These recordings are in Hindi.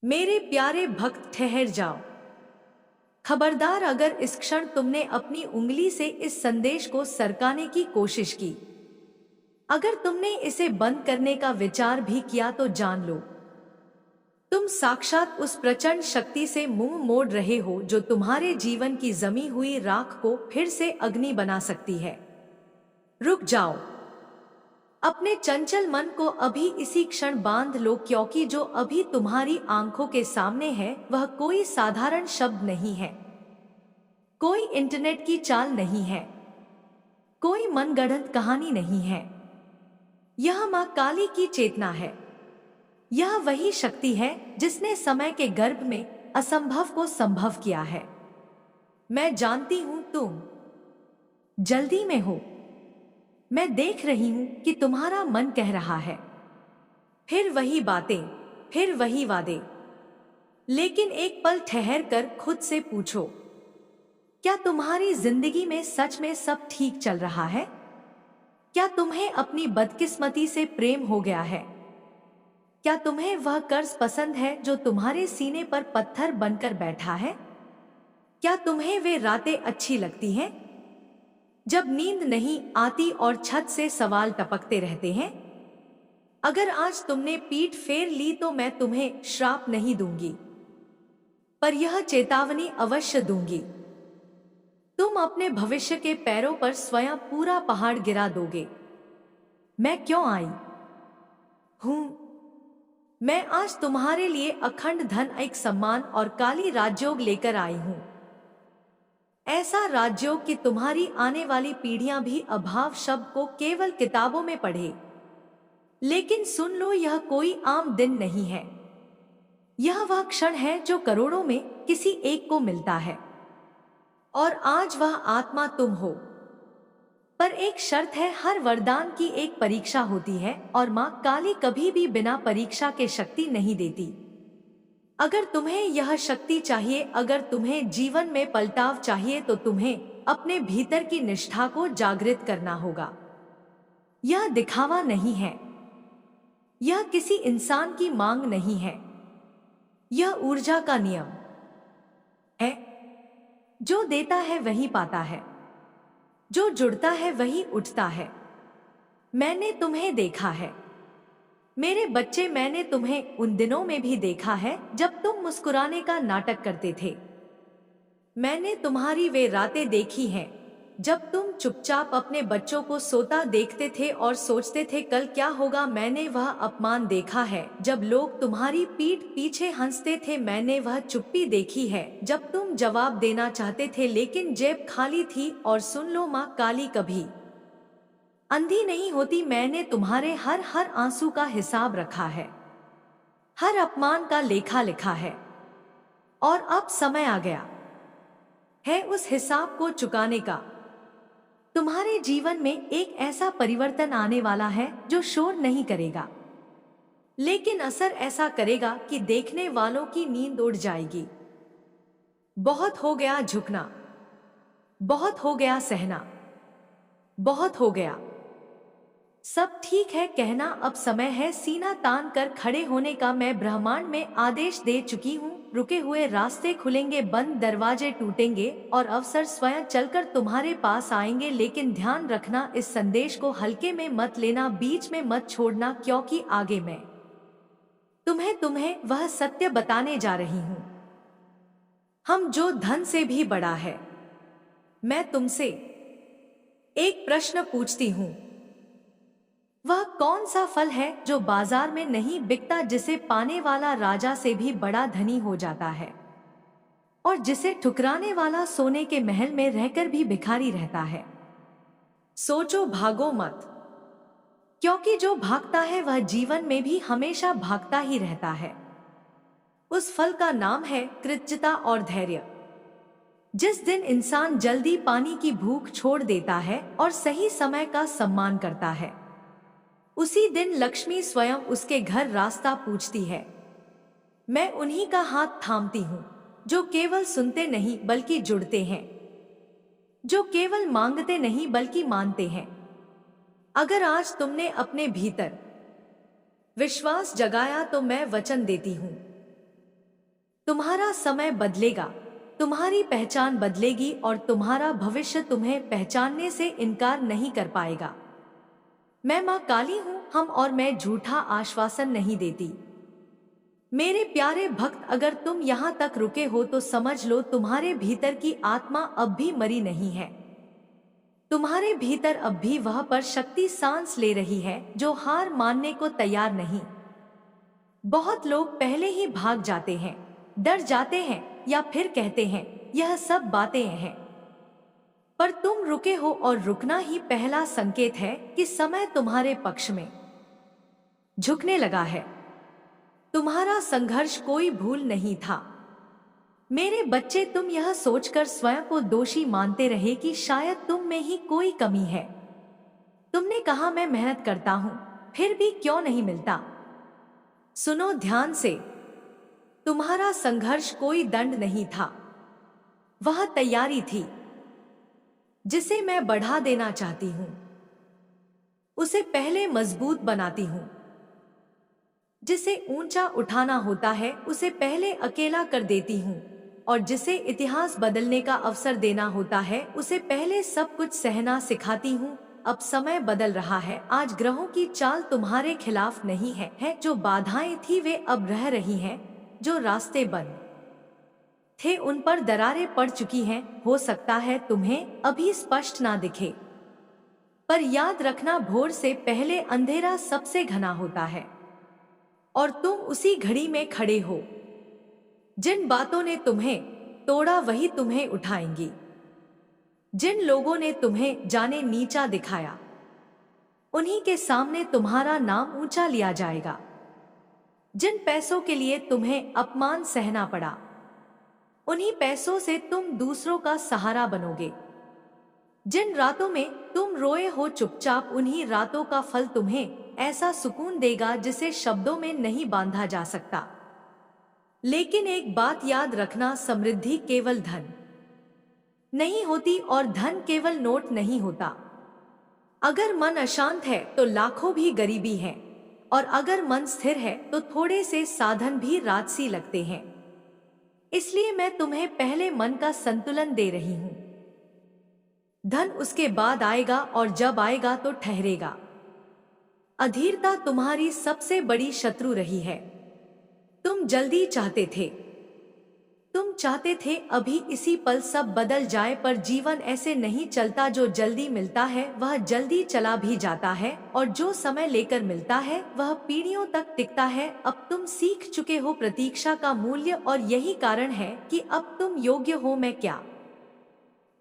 मेरे प्यारे भक्त ठहर जाओ। खबरदार, अगर इस क्षण तुमने अपनी उंगली से इस संदेश को सरकाने की कोशिश की, अगर तुमने इसे बंद करने का विचार भी किया, तो जान लो तुम साक्षात उस प्रचंड शक्ति से मुंह मोड़ रहे हो जो तुम्हारे जीवन की जमी हुई राख को फिर से अग्नि बना सकती है। रुक जाओ। अपने चंचल मन को अभी इसी क्षण बांध लो, क्योंकि जो अभी तुम्हारी आंखों के सामने है वह कोई साधारण शब्द नहीं है, कोई इंटरनेट की चाल नहीं है, कोई मनगढ़ंत कहानी नहीं है। यह मां काली की चेतना है। यह वही शक्ति है जिसने समय के गर्भ में असंभव को संभव किया है। मैं जानती हूं तुम जल्दी में हो। मैं देख रही हूं कि तुम्हारा मन कह रहा है फिर वही बातें, फिर वही वादे। लेकिन एक पल ठहर कर खुद से पूछो, क्या तुम्हारी जिंदगी में सच में सब ठीक चल रहा है? क्या तुम्हें अपनी बदकिस्मती से प्रेम हो गया है? क्या तुम्हें वह कर्ज पसंद है जो तुम्हारे सीने पर पत्थर बनकर बैठा है? क्या तुम्हें वे रातें अच्छी लगती हैं जब नींद नहीं आती और छत से सवाल टपकते रहते हैं? अगर आज तुमने पीठ फेर ली तो मैं तुम्हें श्राप नहीं दूंगी, पर यह चेतावनी अवश्य दूंगी। तुम अपने भविष्य के पैरों पर स्वयं पूरा पहाड़ गिरा दोगे। मैं क्यों आई हूं? मैं आज तुम्हारे लिए अखंड धन, एक सम्मान और काली राजयोग लेकर आई हूं। ऐसा राजयोग कि तुम्हारी आने वाली पीढ़ियां भी अभाव शब्द को केवल किताबों में पढ़े। लेकिन सुन लो, यह कोई आम दिन नहीं है। यह वह क्षण है जो करोड़ों में किसी एक को मिलता है, और आज वह आत्मा तुम हो। पर एक शर्त है, हर वरदान की एक परीक्षा होती है, और मां काली कभी भी बिना परीक्षा के शक्ति नहीं देती। अगर तुम्हें यह शक्ति चाहिए, अगर तुम्हें जीवन में पलटाव चाहिए, तो तुम्हें अपने भीतर की निष्ठा को जागृत करना होगा। यह दिखावा नहीं है, यह किसी इंसान की मांग नहीं है, यह ऊर्जा का नियम है। जो देता है वही पाता है, जो जुड़ता है वही उठता है। मैंने तुम्हें देखा है मेरे बच्चे, मैंने तुम्हें उन दिनों में भी देखा है जब तुम मुस्कुराने का नाटक करते थे। मैंने तुम्हारी वे रातें देखी हैं जब तुम चुपचाप अपने बच्चों को सोता देखते थे और सोचते थे कल क्या होगा। मैंने वह अपमान देखा है जब लोग तुम्हारी पीठ पीछे हंसते थे। मैंने वह चुप्पी देखी है जब तुम जवाब देना चाहते थे लेकिन जेब खाली थी। और सुन लो, मां काली कभी अंधी नहीं होती। मैंने तुम्हारे हर हर आंसू का हिसाब रखा है, हर अपमान का लेखा लिखा है, और अब समय आ गया है उस हिसाब को चुकाने का। तुम्हारे जीवन में एक ऐसा परिवर्तन आने वाला है जो शोर नहीं करेगा, लेकिन असर ऐसा करेगा कि देखने वालों की नींद उड़ जाएगी। बहुत हो गया झुकना, बहुत हो गया सहना, बहुत हो गया सब ठीक है कहना। अब समय है सीना तान कर खड़े होने का। मैं ब्रह्मांड में आदेश दे चुकी हूँ। रुके हुए रास्ते खुलेंगे, बंद दरवाजे टूटेंगे, और अवसर स्वयं चलकर तुम्हारे पास आएंगे। लेकिन ध्यान रखना, इस संदेश को हल्के में मत लेना, बीच में मत छोड़ना, क्योंकि आगे मैं तुम्हें वह सत्य बताने जा रही हूँ। हम जो धन से भी बड़ा है। मैं तुमसे एक प्रश्न पूछती हूँ, वह कौन सा फल है जो बाजार में नहीं बिकता, जिसे पाने वाला राजा से भी बड़ा धनी हो जाता है, और जिसे ठुकराने वाला सोने के महल में रहकर भी भिखारी रहता है? सोचो, भागो मत, क्योंकि जो भागता है वह जीवन में भी हमेशा भागता ही रहता है। उस फल का नाम है कृतज्ञता और धैर्य। जिस दिन इंसान जल्दी पानी की भूख छोड़ देता है और सही समय का सम्मान करता है, उसी दिन लक्ष्मी स्वयं उसके घर रास्ता पूछती है। मैं उन्हीं का हाथ थामती हूँ जो केवल सुनते नहीं बल्कि जुड़ते हैं, जो केवल मांगते नहीं बल्कि मानते हैं। अगर आज तुमने अपने भीतर विश्वास जगाया तो मैं वचन देती हूँ, तुम्हारा समय बदलेगा, तुम्हारी पहचान बदलेगी और तुम्हारा भविष्य तुम्हें पहचानने से इनकार नहीं कर पाएगा। मैं माँ काली हूँ, मैं झूठा आश्वासन नहीं देती। मेरे प्यारे भक्त, अगर तुम यहाँ तक रुके हो तो समझ लो तुम्हारे भीतर की आत्मा अब भी मरी नहीं है। तुम्हारे भीतर अब भी वह पर शक्ति सांस ले रही है जो हार मानने को तैयार नहीं। बहुत लोग पहले ही भाग जाते हैं, डर जाते हैं या फिर कहते हैं यह सब बातें हैं, पर तुम रुके हो और रुकना ही पहला संकेत है कि समय तुम्हारे पक्ष में झुकने लगा है। तुम्हारा संघर्ष कोई भूल नहीं था। मेरे बच्चे, तुम यह सोचकर स्वयं को दोषी मानते रहे कि शायद तुम में ही कोई कमी है। तुमने कहा मैं मेहनत करता हूं, फिर भी क्यों नहीं मिलता। सुनो ध्यान से, तुम्हारा संघर्ष कोई दंड नहीं था, वह तैयारी थी। जिसे मैं बढ़ा देना चाहती हूं उसे पहले मजबूत बनाती हूं। जिसे ऊंचा उठाना होता है उसे पहले अकेला कर देती हूँ, और जिसे इतिहास बदलने का अवसर देना होता है उसे पहले सब कुछ सहना सिखाती हूँ। अब समय बदल रहा है। आज ग्रहों की चाल तुम्हारे खिलाफ नहीं है। जो बाधाएं थी वे अब रह रही हैं। जो रास्ते बंद थे उन पर दरारें पड़ चुकी हैं। हो सकता है तुम्हें अभी स्पष्ट ना दिखे, पर याद रखना, भोर से पहले अंधेरा सबसे घना होता है और तुम उसी घड़ी में खड़े हो। जिन बातों ने तुम्हें तोड़ा वही तुम्हें उठाएंगी। जिन लोगों ने तुम्हें जाने नीचा दिखाया उन्हीं के सामने तुम्हारा नाम ऊंचा लिया जाएगा। जिन पैसों के लिए तुम्हें अपमान सहना पड़ा उन्हीं पैसों से तुम दूसरों का सहारा बनोगे। जिन रातों में तुम रोए हो चुपचाप, उन्हीं रातों का फल तुम्हें ऐसा सुकून देगा जिसे शब्दों में नहीं बांधा जा सकता। लेकिन एक बात याद रखना, समृद्धि केवल धन नहीं होती और धन केवल नोट नहीं होता। अगर मन अशांत है तो लाखों भी गरीबी है, और अगर मन स्थिर है तो थोड़े से साधन भी राजसी लगते हैं। इसलिए मैं तुम्हें पहले मन का संतुलन दे रही हूं। धन उसके बाद आएगा, और जब आएगा तो ठहरेगा। अधीरता तुम्हारी सबसे बड़ी शत्रु रही है। तुम जल्दी चाहते थे, तुम चाहते थे अभी इसी पल सब बदल जाए, पर जीवन ऐसे नहीं चलता। जो जल्दी मिलता है वह जल्दी चला भी जाता है, और जो समय लेकर मिलता है वह पीढ़ियों तक टिकता है। अब तुम सीख चुके हो प्रतीक्षा का मूल्य, और यही कारण है कि अब तुम योग्य हो। मैं क्या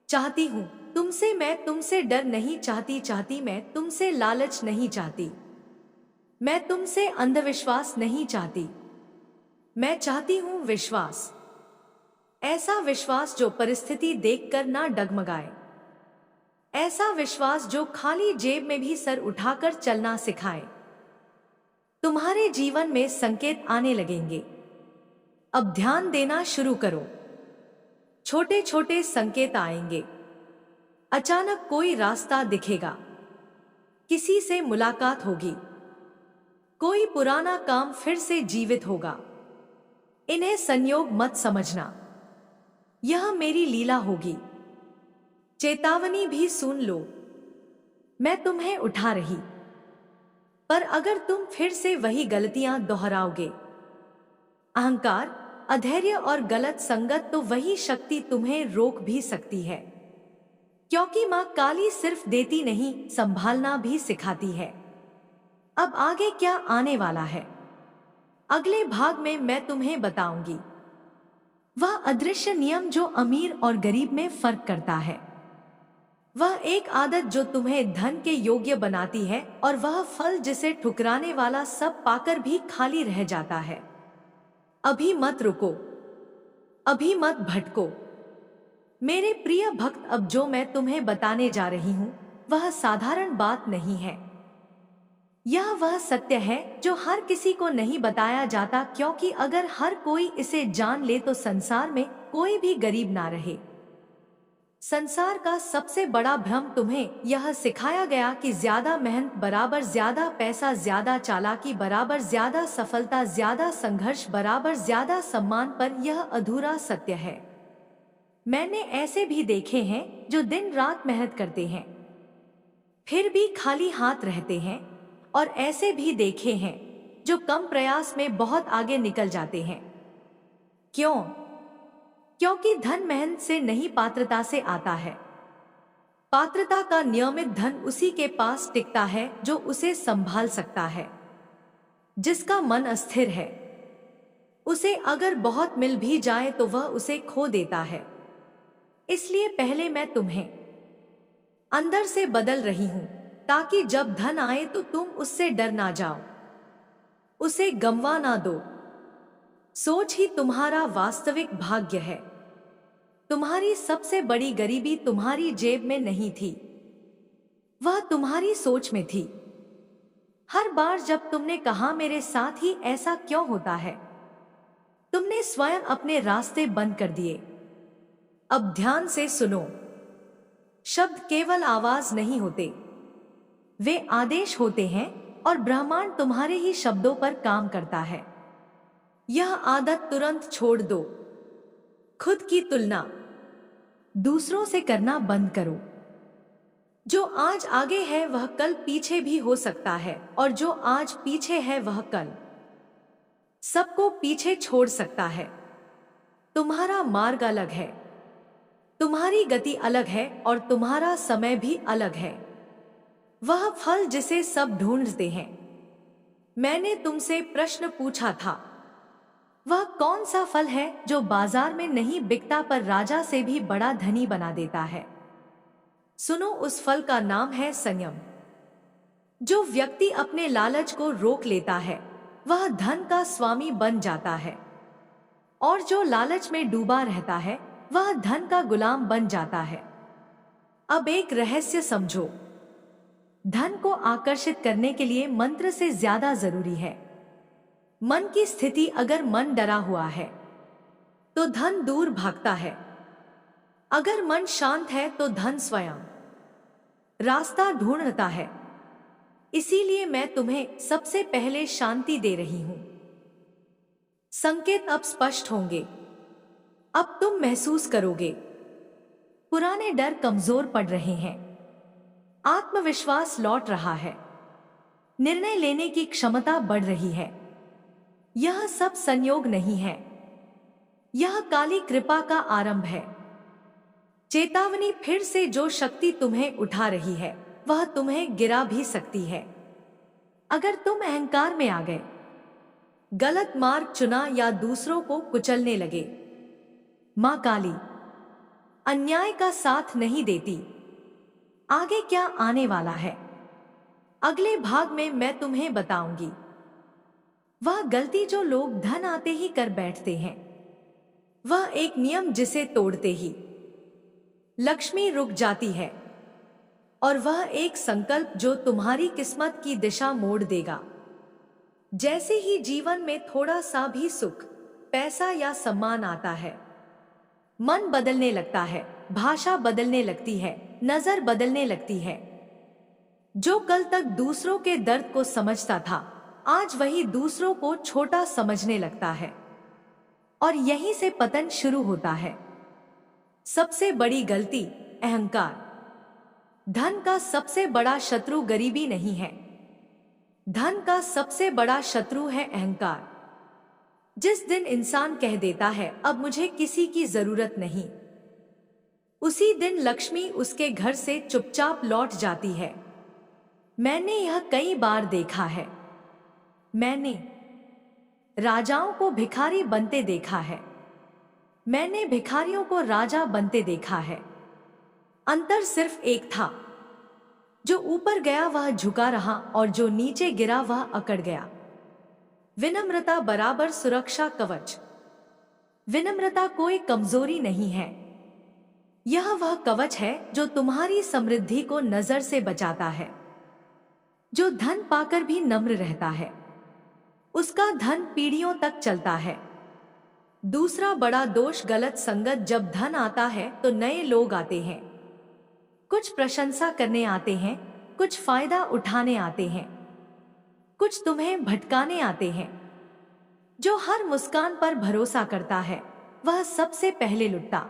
चाहती हूँ तुमसे? मैं तुमसे डर नहीं चाहती, मैं तुमसे लालच नहीं चाहती, मैं तुमसे अंधविश्वास नहीं चाहती। मैं चाहती हूँ विश्वास, ऐसा विश्वास जो परिस्थिति देखकर ना डगमगाए, ऐसा विश्वास जो खाली जेब में भी सर उठाकर चलना सिखाए। तुम्हारे जीवन में संकेत आने लगेंगे। अब ध्यान देना शुरू करो। छोटे छोटे संकेत आएंगे। अचानक कोई रास्ता दिखेगा, किसी से मुलाकात होगी, कोई पुराना काम फिर से जीवित होगा। इन्हें संयोग मत समझना, यह मेरी लीला होगी। चेतावनी भी सुन लो, मैं तुम्हें उठा रही। पर अगर तुम फिर से वही गलतियां दोहराओगे, अहंकार, अधैर्य और गलत संगत, तो वही शक्ति तुम्हें रोक भी सकती है। क्योंकि मां काली सिर्फ देती नहीं, संभालना भी सिखाती है। अब आगे क्या आने वाला है, अगले भाग में मैं तुम्हें बताऊंगी। वह अदृश्य नियम जो अमीर और गरीब में फर्क करता है, वह एक आदत जो तुम्हें धन के योग्य बनाती है, और वह फल जिसे ठुकराने वाला सब पाकर भी खाली रह जाता है। अभी मत रुको, अभी मत भटको मेरे प्रिय भक्त। अब जो मैं तुम्हें बताने जा रही हूं वह साधारण बात नहीं है। यह वह सत्य है जो हर किसी को नहीं बताया जाता, क्योंकि अगर हर कोई इसे जान ले तो संसार में कोई भी गरीब ना रहे। संसार का सबसे बड़ा भ्रम तुम्हें यह सिखाया गया कि ज्यादा मेहनत बराबर ज्यादा पैसा, ज्यादा चालाकी बराबर ज्यादा सफलता, ज्यादा संघर्ष बराबर ज्यादा सम्मान, पर यह अधूरा सत्य है। मैंने ऐसे भी देखे हैं जो दिन रात मेहनत करते हैं फिर भी खाली हाथ रहते हैं, और ऐसे भी देखे हैं जो कम प्रयास में बहुत आगे निकल जाते हैं। क्यों? क्योंकि धन मेहनत से नहीं, पात्रता से आता है। पात्रता का नियमित धन उसी के पास टिकता है जो उसे संभाल सकता है। जिसका मन अस्थिर है, उसे अगर बहुत मिल भी जाए तो वह उसे खो देता है। इसलिए पहले मैं तुम्हें अंदर से बदल रही हूं, ताकि जब धन आए तो तुम उससे डर ना जाओ, उसे गंवा ना दो। सोच ही तुम्हारा वास्तविक भाग्य है। तुम्हारी सबसे बड़ी गरीबी तुम्हारी जेब में नहीं थी, वह तुम्हारी सोच में थी। हर बार जब तुमने कहा मेरे साथ ही ऐसा क्यों होता है, तुमने स्वयं अपने रास्ते बंद कर दिए। अब ध्यान से सुनो, शब्द केवल आवाज नहीं होते, वे आदेश होते हैं, और ब्रह्मांड तुम्हारे ही शब्दों पर काम करता है। यह आदत तुरंत छोड़ दो। खुद की तुलना दूसरों से करना बंद करो। जो आज आगे है वह कल पीछे भी हो सकता है, और जो आज पीछे है वह कल सबको पीछे छोड़ सकता है। तुम्हारा मार्ग अलग है, तुम्हारी गति अलग है, और तुम्हारा समय भी अलग है। वह फल जिसे सब ढूंढते हैं, मैंने तुमसे प्रश्न पूछा था, वह कौन सा फल है जो बाजार में नहीं बिकता पर राजा से भी बड़ा धनी बना देता है? सुनो, उस फल का नाम है संयम। जो व्यक्ति अपने लालच को रोक लेता है वह धन का स्वामी बन जाता है, और जो लालच में डूबा रहता है वह धन का गुलाम बन जाता है। अब एक रहस्य समझो, धन को आकर्षित करने के लिए मंत्र से ज्यादा जरूरी है मन की स्थिति। अगर मन डरा हुआ है तो धन दूर भागता है, अगर मन शांत है तो धन स्वयं रास्ता ढूंढता है। इसीलिए मैं तुम्हें सबसे पहले शांति दे रही हूं। संकेत अब स्पष्ट होंगे, अब तुम महसूस करोगे पुराने डर कमजोर पड़ रहे हैं, आत्मविश्वास लौट रहा है, निर्णय लेने की क्षमता बढ़ रही है। यह सब संयोग नहीं है, यह काली कृपा का आरंभ है। चेतावनी, फिर से जो शक्ति तुम्हें उठा रही है वह तुम्हें गिरा भी सकती है। अगर तुम अहंकार में आ गए, गलत मार्ग चुना या दूसरों को कुचलने लगे, मां काली अन्याय का साथ नहीं देती। आगे क्या आने वाला है अगले भाग में मैं तुम्हें बताऊंगी। वह गलती जो लोग धन आते ही कर बैठते हैं, वह एक नियम जिसे तोड़ते ही लक्ष्मी रुक जाती है, और वह एक संकल्प जो तुम्हारी किस्मत की दिशा मोड़ देगा। जैसे ही जीवन में थोड़ा सा भी सुख, पैसा या सम्मान आता है, मन बदलने लगता है, भाषा बदलने लगती है, नजर बदलने लगती है। जो कल तक दूसरों के दर्द को समझता था आज वही दूसरों को छोटा समझने लगता है, और यहीं से पतन शुरू होता है। सबसे बड़ी गलती अहंकार। धन का सबसे बड़ा शत्रु गरीबी नहीं है, धन का सबसे बड़ा शत्रु है अहंकार। जिस दिन इंसान कह देता है अब मुझे किसी की जरूरत नहीं, उसी दिन लक्ष्मी उसके घर से चुपचाप लौट जाती है। मैंने यह कई बार देखा है। मैंने राजाओं को भिखारी बनते देखा है, मैंने भिखारियों को राजा बनते देखा है। अंतर सिर्फ एक था, जो ऊपर गया वह झुका रहा और जो नीचे गिरा वह अकड़ गया। विनम्रता बराबर सुरक्षा कवच। विनम्रता कोई कमजोरी नहीं है, यह वह कवच है जो तुम्हारी समृद्धि को नजर से बचाता है। जो धन पाकर भी नम्र रहता है उसका धन पीढ़ियों तक चलता है। दूसरा बड़ा दोष गलत संगत। जब धन आता है तो नए लोग आते हैं, कुछ प्रशंसा करने आते हैं, कुछ फायदा उठाने आते हैं, कुछ तुम्हें भटकाने आते हैं। जो हर मुस्कान पर भरोसा करता है वह सबसे पहले लुटता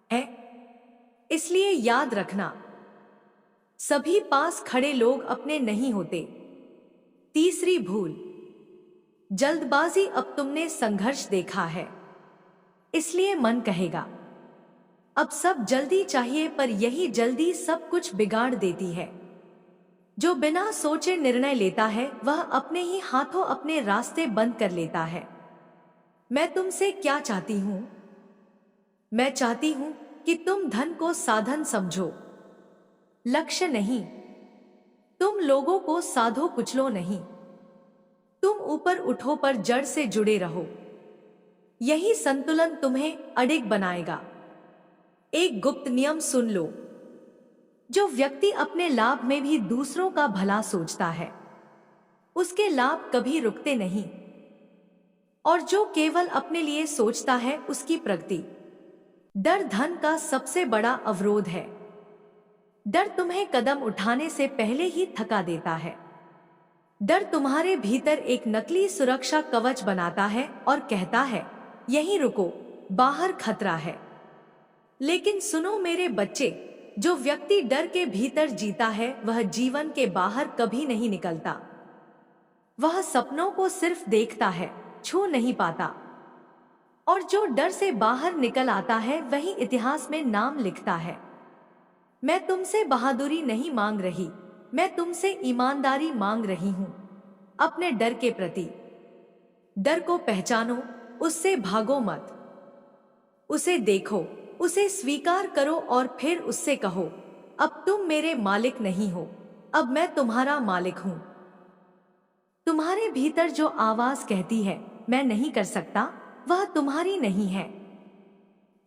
है। इसलिए याद रखना, सभी पास खड़े लोग अपने नहीं होते। तीसरी भूल, जल्दबाजी। अब तुमने संघर्ष देखा है, इसलिए मन कहेगा अब सब जल्दी चाहिए, पर यही जल्दी सब कुछ बिगाड़ देती है। जो बिना सोचे निर्णय लेता है वह अपने ही हाथों अपने रास्ते बंद कर लेता है। मैं तुमसे क्या चाहती हूं? मैं चाहती हूं कि तुम धन को साधन समझो, लक्ष्य नहीं। तुम लोगों को साधो कुचलो नहीं। तुम ऊपर उठो पर जड़ से जुड़े रहो। यही संतुलन तुम्हें अडिग बनाएगा। एक गुप्त नियम सुन लो, जो व्यक्ति अपने लाभ में भी दूसरों का भला सोचता है उसके लाभ कभी रुकते नहीं, और जो केवल अपने लिए सोचता है उसकी प्रगति। डर धन का सबसे बड़ा अवरोध है। डर तुम्हें कदम उठाने से पहले ही थका देता है। डर तुम्हारे भीतर एक नकली सुरक्षा कवच बनाता है और कहता है यहीं रुको, बाहर खतरा है। लेकिन सुनो मेरे बच्चे, जो व्यक्ति डर के भीतर जीता है वह जीवन के बाहर कभी नहीं निकलता। वह सपनों को सिर्फ देखता है, छू नहीं पाता। और जो डर से बाहर निकल आता है वही इतिहास में नाम लिखता है। मैं तुमसे बहादुरी नहीं मांग रही, मैं तुमसे ईमानदारी मांग रही हूं। अपने डर के प्रति। डर को पहचानो, उससे भागो मत। उसे देखो, उसे स्वीकार करो और फिर उससे कहो अब तुम मेरे मालिक नहीं हो, अब मैं तुम्हारा मालिक हूं। तुम्हारे भीतर जो आवाज कहती है मैं नहीं कर सकता, वह तुम्हारी नहीं है।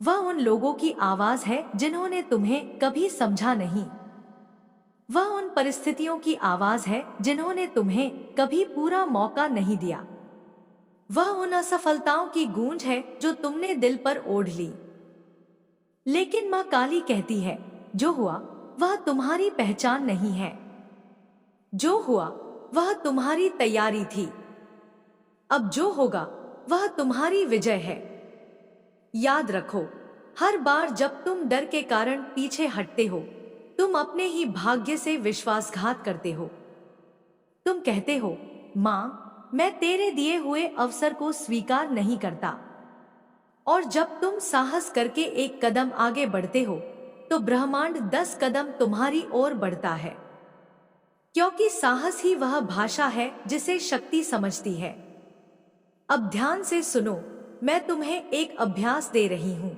वह उन लोगों की आवाज है जिन्होंने तुम्हें कभी समझा नहीं। वह उन परिस्थितियों की आवाज है जिन्होंने तुम्हें कभी पूरा मौका नहीं दिया। वह उन असफलताओं की गूंज है जो तुमने दिल पर ओढ़ ली। लेकिन मां काली कहती है जो हुआ वह तुम्हारी पहचान नहीं है, जो हुआ वह तुम्हारी तैयारी थी। अब जो होगा वह तुम्हारी विजय है। याद रखो, हर बार जब तुम डर के कारण पीछे हटते हो तुम अपने ही भाग्य से विश्वासघात करते हो। तुम कहते हो मां, मैं तेरे दिए हुए अवसर को स्वीकार नहीं करता। और जब तुम साहस करके एक कदम आगे बढ़ते हो तो ब्रह्मांड 10 कदम तुम्हारी ओर बढ़ता है, क्योंकि साहस ही वह भाषा है जिसे शक्ति समझती है। अब ध्यान से सुनो, मैं तुम्हें एक अभ्यास दे रही हूं।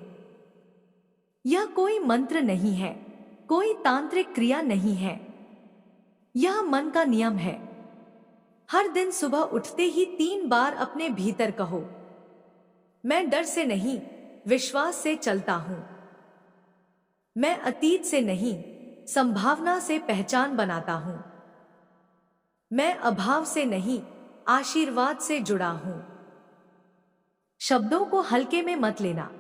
यह कोई मंत्र नहीं है, कोई तांत्रिक क्रिया नहीं है। यह मन का नियम है। हर दिन सुबह उठते ही 3 बार अपने भीतर कहो मैं डर से नहीं, विश्वास से चलता हूं। मैं अतीत से नहीं, संभावना से पहचान बनाता हूं। मैं अभाव से नहीं, आशीर्वाद से जुड़ा हूं। शब्दों को हल्के में मत लेना।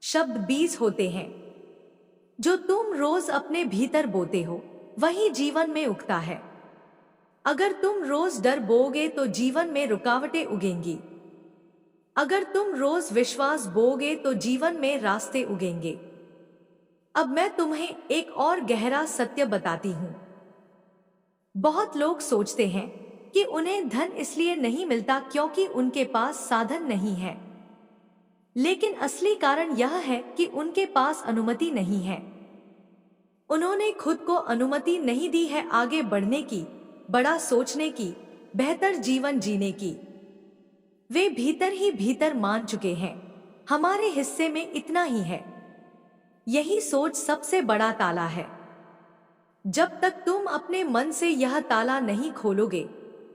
शब्द बीज होते हैं। जो तुम रोज अपने भीतर बोते हो वही जीवन में उगता है। अगर तुम रोज डर बोओगे तो जीवन में रुकावटें उगेंगी। अगर तुम रोज विश्वास बोओगे तो जीवन में रास्ते उगेंगे। अब मैं तुम्हें एक और गहरा सत्य बताती हूं। बहुत लोग सोचते हैं कि उन्हें धन इसलिए नहीं मिलता क्योंकि उनके पास साधन नहीं है, लेकिन असली कारण यह है कि उनके पास अनुमति नहीं है। उन्होंने खुद को अनुमति नहीं दी है आगे बढ़ने की, बड़ा सोचने की, बेहतर जीवन जीने की। वे भीतर ही भीतर मान चुके हैं हमारे हिस्से में इतना ही है। यही सोच सबसे बड़ा ताला है। जब तक तुम अपने मन से यह ताला नहीं खोलोगे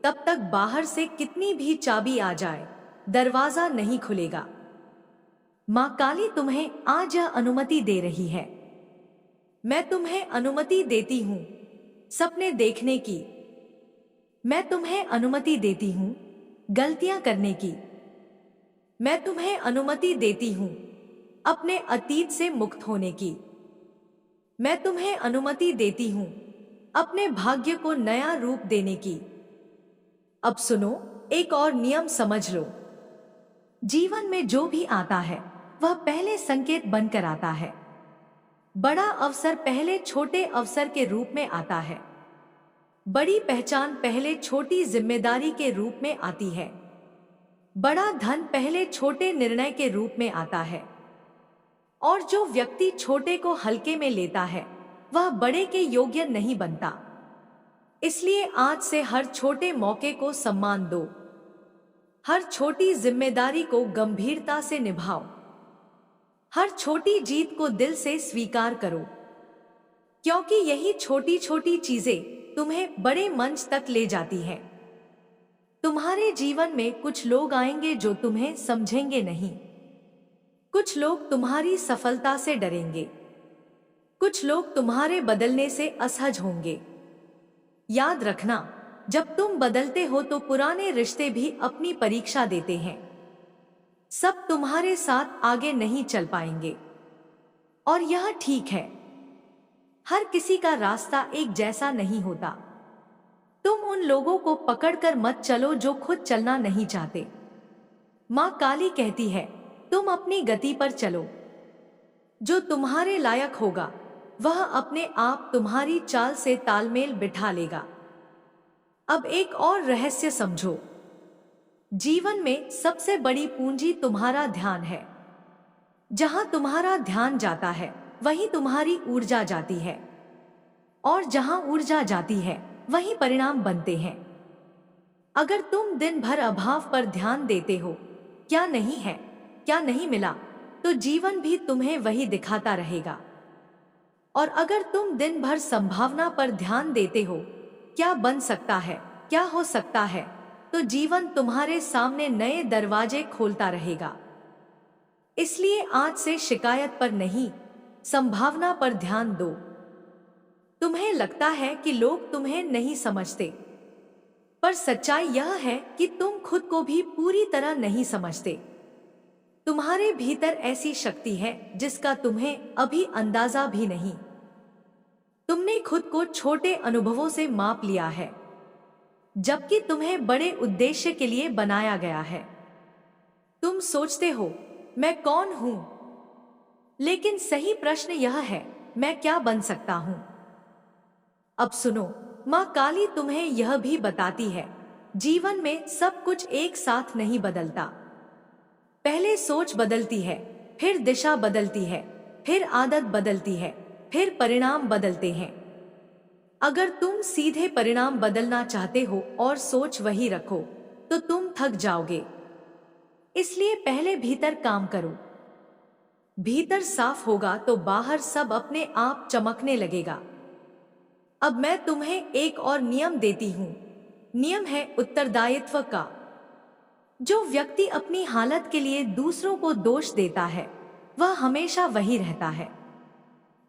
तब तक बाहर से कितनी भी चाबी आ जाए दरवाजा नहीं खुलेगा। मां काली तुम्हें आज यह अनुमति दे रही है। मैं तुम्हें अनुमति देती हूं सपने देखने की। मैं तुम्हें अनुमति देती हूं गलतियां करने की। मैं तुम्हें अनुमति देती हूं अपने अतीत से मुक्त होने की। मैं तुम्हें अनुमति देती हूं अपने भाग्य को नया रूप देने की। अब सुनो, एक और नियम समझ लो। जीवन में जो भी आता है वह पहले संकेत बनकर आता है। बड़ा अवसर पहले छोटे अवसर के रूप में आता है। बड़ी पहचान पहले छोटी जिम्मेदारी के रूप में आती है। बड़ा धन पहले छोटे निर्णय के रूप में आता है। और जो व्यक्ति छोटे को हल्के में लेता है वह बड़े के योग्य नहीं बनता। इसलिए आज से हर छोटे मौके को सम्मान दो। हर छोटी जिम्मेदारी को गंभीरता से निभाओ। हर छोटी जीत को दिल से स्वीकार करो, क्योंकि यही छोटी छोटी चीजें तुम्हें बड़े मंच तक ले जाती हैं। तुम्हारे जीवन में कुछ लोग आएंगे जो तुम्हें समझेंगे नहीं। कुछ लोग तुम्हारी सफलता से डरेंगे। कुछ लोग तुम्हारे बदलने से असहज होंगे। याद रखना, जब तुम बदलते हो तो पुराने रिश्ते भी अपनी परीक्षा देते हैं। सब तुम्हारे साथ आगे नहीं चल पाएंगे और यह ठीक है। हर किसी का रास्ता एक जैसा नहीं होता। तुम उन लोगों को पकड़कर मत चलो जो खुद चलना नहीं चाहते। मां काली कहती है, तुम अपनी गति पर चलो। जो तुम्हारे लायक होगा वह अपने आप तुम्हारी चाल से तालमेल बिठा लेगा। अब एक और रहस्य समझो। जीवन में सबसे बड़ी पूंजी तुम्हारा ध्यान है। जहां तुम्हारा ध्यान जाता है वहीं तुम्हारी ऊर्जा जाती है, और जहां ऊर्जा जाती है वहीं परिणाम बनते हैं। अगर तुम दिन भर अभाव पर ध्यान देते हो, क्या नहीं है, क्या नहीं मिला, तो जीवन भी तुम्हें वही दिखाता रहेगा। और अगर तुम दिन भर संभावना पर ध्यान देते हो, क्या बन सकता है, क्या हो सकता है, तो जीवन तुम्हारे सामने नए दरवाजे खोलता रहेगा। इसलिए आज से शिकायत पर नहीं, संभावना पर ध्यान दो। तुम्हें लगता है कि लोग तुम्हें नहीं समझते, पर सच्चाई यह है कि तुम खुद को भी पूरी तरह नहीं समझते। तुम्हारे भीतर ऐसी शक्ति है जिसका तुम्हें अभी अंदाजा भी नहीं। तुमने खुद को छोटे अनुभवों से माप लिया है, जबकि तुम्हें बड़े उद्देश्य के लिए बनाया गया है। तुम सोचते हो, मैं कौन हूं? लेकिन सही प्रश्न यह है, मैं क्या बन सकता हूं? अब सुनो, मां काली तुम्हें यह भी बताती है, जीवन में सब कुछ एक साथ नहीं बदलता। पहले सोच बदलती है, फिर दिशा बदलती है, फिर आदत बदलती है, फिर परिणाम बदलते हैं। अगर तुम सीधे परिणाम बदलना चाहते हो और सोच वही रखो, तो तुम थक जाओगे। इसलिए पहले भीतर काम करो। भीतर साफ होगा तो बाहर सब अपने आप चमकने लगेगा। अब मैं तुम्हें एक और नियम देती हूं। नियम है उत्तरदायित्व का। जो व्यक्ति अपनी हालत के लिए दूसरों को दोष देता है वह हमेशा वही रहता है,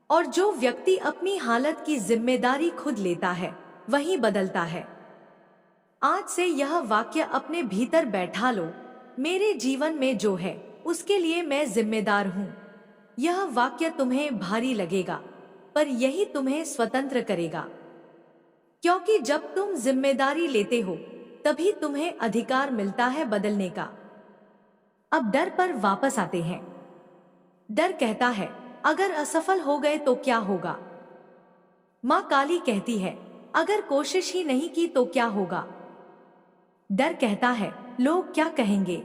और जो व्यक्ति अपनी हालत की जिम्मेदारी खुद लेता है वही बदलता है। आज से यह वाक्य अपने भीतर बैठा लो, मेरे जीवन में जो है उसके लिए मैं जिम्मेदार हूं। यह वाक्य तुम्हें भारी लगेगा, पर यही तुम्हें स्वतंत्र करेगा, क्योंकि जब तुम जिम्मेदारी लेते हो तभी तुम्हें अधिकार मिलता है बदलने का। अब डर पर वापस आते हैं। डर कहता है, अगर असफल हो गए तो क्या होगा? मां काली कहती है, अगर कोशिश ही नहीं की तो क्या होगा? डर कहता है, लोग क्या कहेंगे?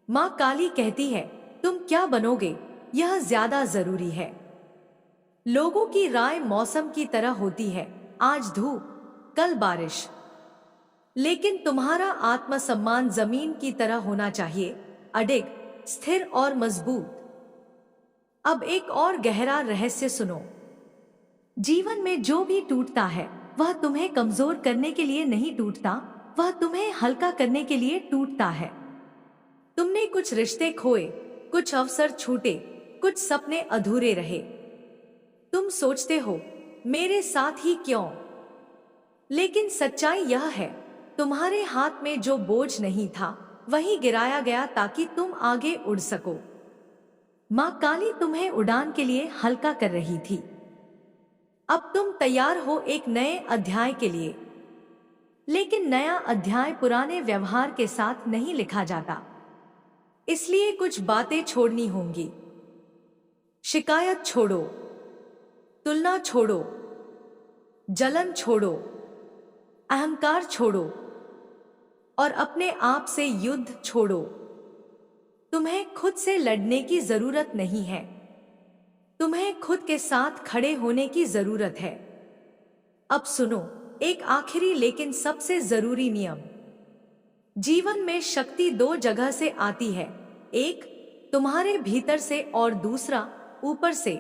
मां काली कहती है, तुम क्या बनोगे यह ज्यादा जरूरी है। लोगों की राय मौसम की तरह होती है, आज धूप कल बारिश, लेकिन तुम्हारा आत्मसम्मान जमीन की तरह होना चाहिए, अडिग, स्थिर और मजबूत। अब एक और गहरा रहस्य सुनो। जीवन में जो भी टूटता है वह तुम्हें कमजोर करने के लिए नहीं टूटता, वह तुम्हें हल्का करने के लिए टूटता है। तुमने कुछ रिश्ते खोए, कुछ अवसर छूटे, कुछ सपने अधूरे रहे। तुम सोचते हो, मेरे साथ ही क्यों? लेकिन सच्चाई यह है, तुम्हारे हाथ में जो बोझ नहीं था वहीं गिराया गया ताकि तुम आगे उड़ सको। माँ काली तुम्हें उड़ान के लिए हल्का कर रही थी। अब तुम तैयार हो एक नए अध्याय के लिए। लेकिन नया अध्याय पुराने व्यवहार के साथ नहीं लिखा जाता, इसलिए कुछ बातें छोड़नी होंगी। शिकायत छोड़ो, तुलना छोड़ो, जलन छोड़ो, अहंकार छोड़ो और अपने आप से युद्ध छोड़ो। तुम्हें खुद से लड़ने की जरूरत नहीं है, तुम्हें खुद के साथ खड़े होने की जरूरत है। अब सुनो, एक आखिरी लेकिन सबसे जरूरी नियम। जीवन में शक्ति दो जगह से आती है, एक तुम्हारे भीतर से और दूसरा ऊपर से।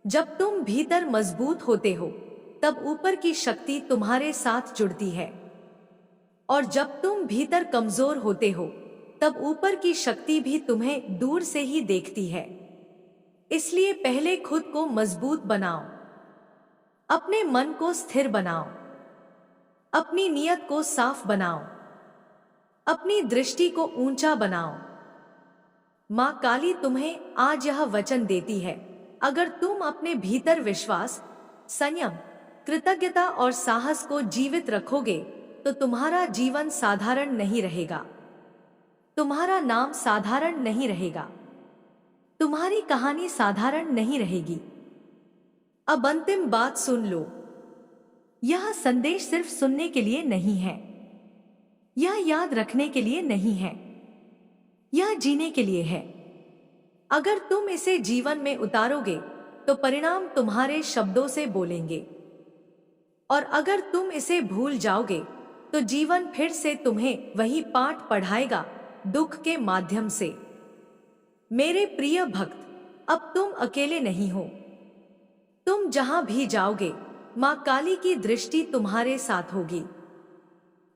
जब तुम भीतर मजबूत होते हो तब ऊपर की शक्ति तुम्हारे साथ जुड़ती है, और जब तुम भीतर कमजोर होते हो तब ऊपर की शक्ति भी तुम्हें दूर से ही देखती है। इसलिए पहले खुद को मजबूत बनाओ, अपने मन को स्थिर बनाओ, अपनी नीयत को साफ बनाओ, अपनी दृष्टि को ऊंचा बनाओ। मां काली तुम्हें आज यह वचन देती है, अगर तुम अपने भीतर विश्वास, संयम, कृतज्ञता और साहस को जीवित रखोगे तो तुम्हारा जीवन साधारण नहीं रहेगा, तुम्हारा नाम साधारण नहीं रहेगा, तुम्हारी कहानी साधारण नहीं रहेगी। अब अंतिम बात सुन लो, यह संदेश सिर्फ सुनने के लिए नहीं है, यह याद रखने के लिए नहीं है, यह जीने के लिए है। अगर तुम इसे जीवन में उतारोगे तो परिणाम तुम्हारे शब्दों से बोलेंगे, और अगर तुम इसे भूल जाओगे तो जीवन फिर से तुम्हें वही पाठ पढ़ाएगा, दुख के माध्यम से। मेरे प्रिय भक्त, अब तुम अकेले नहीं हो। तुम जहां भी जाओगे मां काली की दृष्टि तुम्हारे साथ होगी।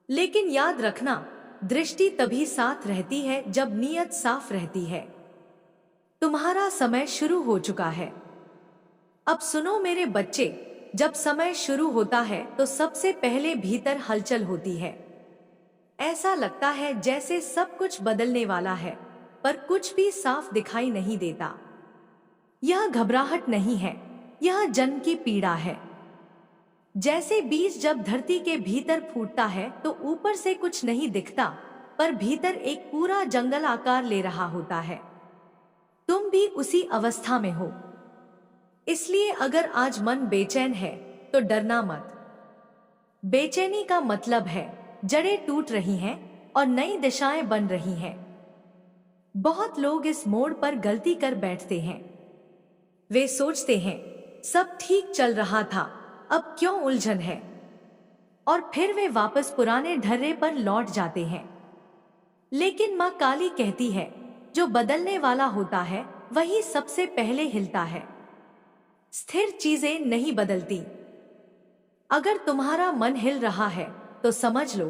लेकिन याद रखना, दृष्टि तभी साथ रहती है जब नीयत साफ रहती है। तुम्हारा समय शुरू हो चुका है। अब सुनो मेरे बच्चे, जब समय शुरू होता है तो सबसे पहले भीतर हलचल होती है। ऐसा लगता है जैसे सब कुछ बदलने वाला है, पर कुछ भी साफ दिखाई नहीं देता। यह घबराहट नहीं है, यह जन्म की पीड़ा है। जैसे बीज जब धरती के भीतर फूटता है तो ऊपर से कुछ नहीं दिखता, पर भीतर एक पूरा जंगल आकार ले रहा होता है। तुम भी उसी अवस्था में हो। इसलिए अगर आज मन बेचैन है तो डरना मत। बेचैनी का मतलब है जड़ें टूट रही हैं और नई दिशाएं बन रही हैं। बहुत लोग इस मोड़ पर गलती कर बैठते हैं। वे सोचते हैं सब ठीक चल रहा था, अब क्यों उलझन है, और फिर वे वापस पुराने ढर्रे पर लौट जाते हैं। लेकिन मां काली कहती है, जो बदलने वाला होता है वही सबसे पहले हिलता है। स्थिर चीजें नहीं बदलती। अगर तुम्हारा मन हिल रहा है तो समझ लो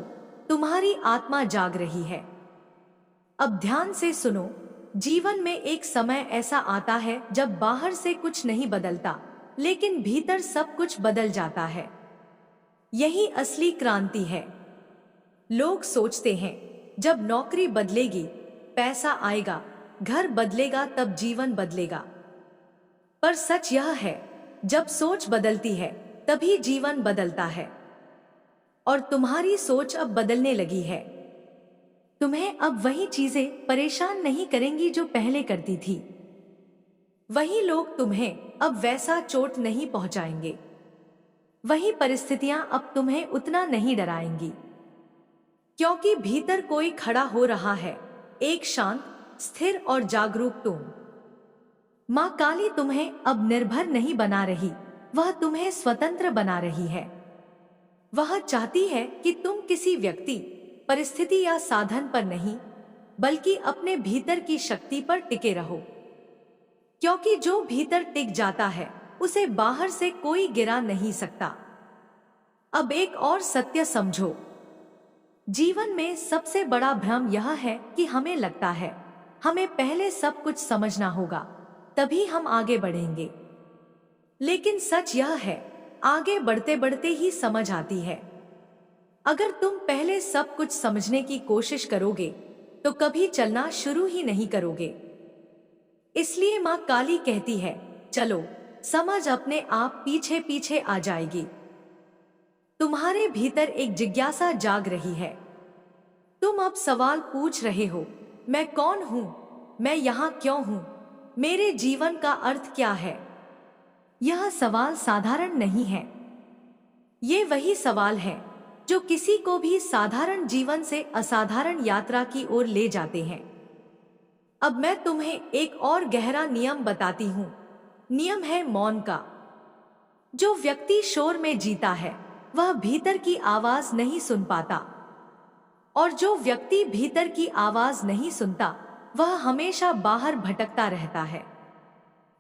तुम्हारी आत्मा जाग रही है। अब ध्यान से सुनो, जीवन में एक समय ऐसा आता है जब बाहर से कुछ नहीं बदलता, लेकिन भीतर सब कुछ बदल जाता है। यही असली क्रांति है। लोग सोचते हैं जब नौकरी बदलेगी, पैसा आएगा, घर बदलेगा तब जीवन बदलेगा। पर सच यह है, जब सोच बदलती है तभी जीवन बदलता है। और तुम्हारी सोच अब बदलने लगी है। तुम्हें अब वही चीजें परेशान नहीं करेंगी जो पहले करती थी। वही लोग तुम्हें अब वैसा चोट नहीं पहुंचाएंगे। वही परिस्थितियां अब तुम्हें उतना नहीं डराएंगी, क्योंकि भीतर कोई खड़ा हो रहा है, एक शांत, स्थिर और जागरूक तुम। मां काली तुम्हें अब निर्भर नहीं बना रही, वह तुम्हें स्वतंत्र बना रही है। वह चाहती है कि तुम किसी व्यक्ति, परिस्थिति या साधन पर नहीं, बल्कि अपने भीतर की शक्ति पर टिके रहो। क्योंकि जो भीतर टिक जाता है उसे बाहर से कोई गिरा नहीं सकता। अब एक और सत्य समझो, जीवन में सबसे बड़ा भ्रम यह है कि हमें लगता है हमें पहले सब कुछ समझना होगा, तभी हम आगे बढ़ेंगे। लेकिन सच यह है, आगे बढ़ते बढ़ते ही समझ आती है। अगर तुम पहले सब कुछ समझने की कोशिश करोगे तो कभी चलना शुरू ही नहीं करोगे। इसलिए माँ काली कहती है, चलो, समझ अपने आप पीछे पीछे आ जाएगी। तुम्हारे भीतर एक जिज्ञासा जाग रही है। तुम अब सवाल पूछ रहे हो, मैं कौन हूं? मैं यहां क्यों हूं? मेरे जीवन का अर्थ क्या है? यह सवाल साधारण नहीं है। ये वही सवाल है जो किसी को भी साधारण जीवन से असाधारण यात्रा की ओर ले जाते हैं। अब मैं तुम्हें एक और गहरा नियम बताती हूं। नियम है मौन का। जो व्यक्ति शोर में जीता है वह भीतर की आवाज नहीं सुन पाता, और जो व्यक्ति भीतर की आवाज नहीं सुनता वह हमेशा बाहर भटकता रहता है।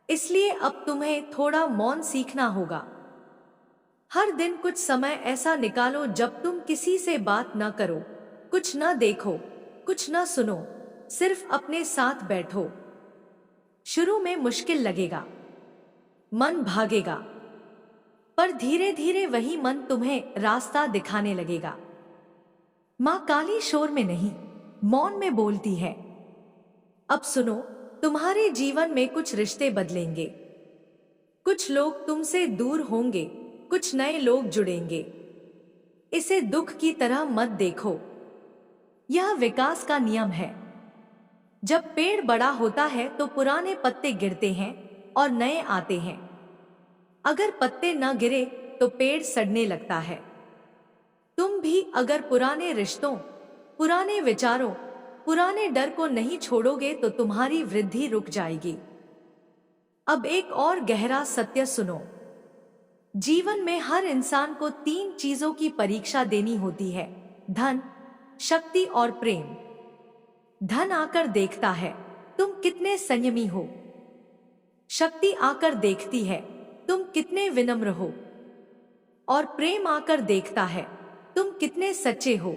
इसलिए अब तुम्हें थोड़ा मौन सीखना होगा। हर दिन कुछ समय ऐसा निकालो जब तुम किसी से बात न करो, कुछ न देखो, कुछ न सुनो, सिर्फ अपने साथ बैठो। शुरू में मुश्किल लगेगा, मन भागेगा, पर धीरे धीरे वही मन तुम्हें रास्ता दिखाने लगेगा। माँ काली शोर में नहीं, मौन में बोलती है। अब सुनो, तुम्हारे जीवन में कुछ रिश्ते बदलेंगे। कुछ लोग तुमसे दूर होंगे, कुछ नए लोग जुड़ेंगे। इसे दुख की तरह मत देखो, यह विकास का नियम है। जब पेड़ बड़ा होता है तो पुराने पत्ते गिरते हैं और नए आते हैं। अगर पत्ते न गिरे तो पेड़ सड़ने लगता है। तुम भी अगर पुराने रिश्तों, पुराने विचारों, पुराने डर को नहीं छोड़ोगे तो तुम्हारी वृद्धि रुक जाएगी। अब एक और गहरा सत्य सुनो। जीवन में हर इंसान को 3 चीजों की परीक्षा देनी होती है: धन, शक्ति और प्रेम। धन आकर देखता है तुम कितने संयमी हो। शक्ति आकर देखती है तुम कितने विनम्र हो। और प्रेम आकर देखता है तुम कितने सच्चे हो।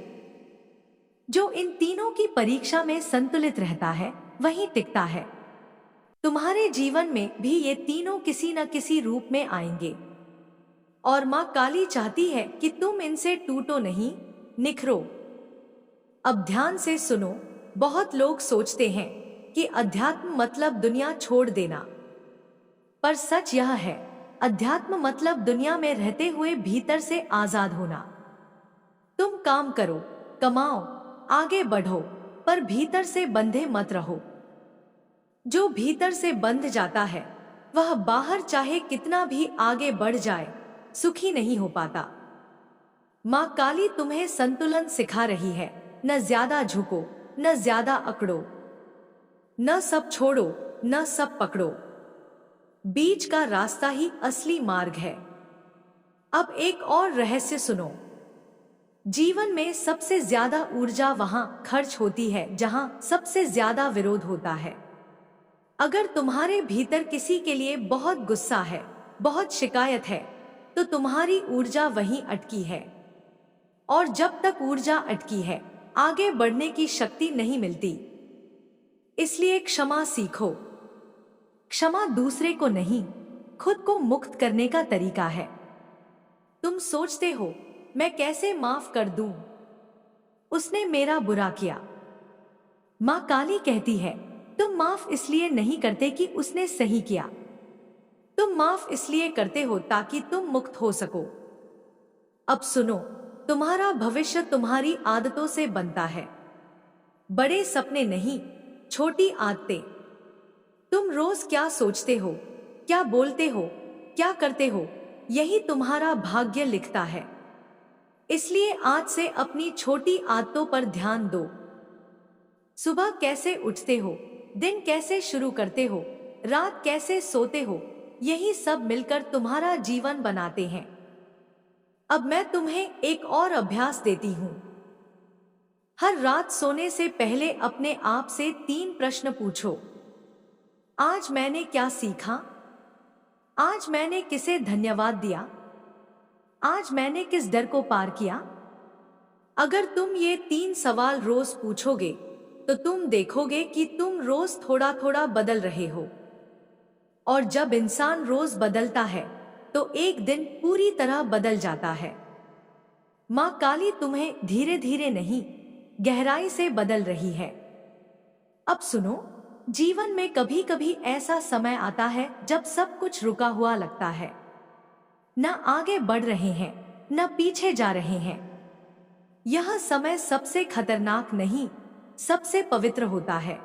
जो इन तीनों की परीक्षा में संतुलित रहता है वही टिकता है। तुम्हारे जीवन में भी ये तीनों किसी न किसी रूप में आएंगे, और माँ काली चाहती है कि तुम इनसे टूटो नहीं, निखरो। अब ध्यान से सुनो। बहुत लोग सोचते हैं कि अध्यात्म मतलब दुनिया छोड़ देना, पर सच यह है, अध्यात्म मतलब दुनिया में रहते हुए भीतर से आजाद होना। तुम काम करो, कमाओ, आगे बढ़ो, पर भीतर से बंधे मत रहो। जो भीतर से बंध जाता है वह बाहर चाहे कितना भी आगे बढ़ जाए सुखी नहीं हो पाता। माँ काली तुम्हें संतुलन सिखा रही है। न ज्यादा झुको, न ज्यादा अकड़ो, न सब छोड़ो, न सब पकड़ो। बीच का रास्ता ही असली मार्ग है। अब एक और रहस्य सुनो। जीवन में सबसे ज्यादा ऊर्जा वहां खर्च होती है जहां सबसे ज्यादा विरोध होता है। अगर तुम्हारे भीतर किसी के लिए बहुत गुस्सा है, बहुत शिकायत है, तो तुम्हारी ऊर्जा वहीं अटकी है। और जब तक ऊर्जा अटकी है आगे बढ़ने की शक्ति नहीं मिलती। इसलिए क्षमा सीखो। क्षमा दूसरे को नहीं, खुद को मुक्त करने का तरीका है। तुम सोचते हो, मैं कैसे माफ कर दूं? उसने मेरा बुरा किया। माँ काली कहती है, तुम माफ इसलिए नहीं करते कि उसने सही किया। तुम माफ इसलिए करते हो ताकि तुम मुक्त हो सको। अब सुनो, तुम्हारा भविष्य तुम्हारी आदतों से बनता है। बड़े सपने नहीं, छोटी आदतें। तुम रोज क्या सोचते हो, क्या बोलते हो, क्या करते हो, यही तुम्हारा भाग्य लिखता है। इसलिए आज से अपनी छोटी आदतों पर ध्यान दो। सुबह कैसे उठते हो, दिन कैसे शुरू करते हो, रात कैसे सोते हो, यही सब मिलकर तुम्हारा जीवन बनाते हैं। अब मैं तुम्हें एक और अभ्यास देती हूं। हर रात सोने से पहले अपने आप से 3 प्रश्न पूछो। आज मैंने क्या सीखा? आज मैंने किसे धन्यवाद दिया? आज मैंने किस डर को पार किया? अगर तुम ये 3 सवाल रोज पूछोगे तो तुम देखोगे कि तुम रोज थोड़ा थोड़ा बदल रहे हो। और जब इंसान रोज बदलता है तो एक दिन पूरी तरह बदल जाता है। माँ काली तुम्हें धीरे धीरे नहीं, गहराई से बदल रही है। अब सुनो, जीवन में कभी कभी ऐसा समय आता है जब सब कुछ रुका हुआ लगता है। न आगे बढ़ रहे हैं, न पीछे जा रहे हैं। यह समय सबसे खतरनाक नहीं, सबसे पवित्र होता है,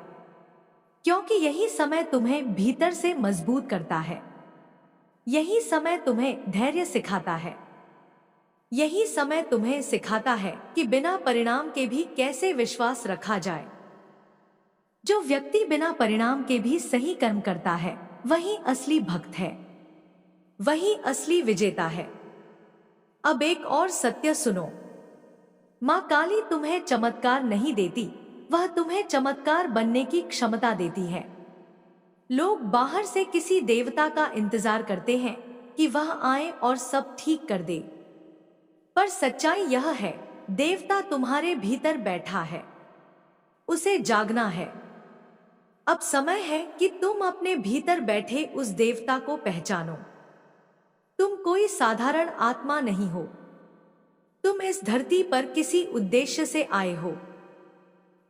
क्योंकि यही समय तुम्हें भीतर से मजबूत करता है। यही समय तुम्हें धैर्य सिखाता है। यही समय तुम्हें सिखाता है कि बिना परिणाम के भी कैसे विश्वास रखा जाए। जो व्यक्ति बिना परिणाम के भी सही कर्म करता है, वही असली भक्त है, वही असली विजेता है। अब एक और सत्य सुनो, माँ काली तुम्हें चमत्कार नहीं देती, वह तुम्हें चमत्कार बनने की क्षमता देती है। लोग बाहर से किसी देवता का इंतजार करते हैं कि वह आए और सब ठीक कर दे, पर सच्चाई यह है, देवता तुम्हारे भीतर बैठा है, उसे जागना है। अब समय है कि तुम अपने भीतर बैठे उस देवता को पहचानो। तुम कोई साधारण आत्मा नहीं हो, तुम इस धरती पर किसी उद्देश्य से आए हो,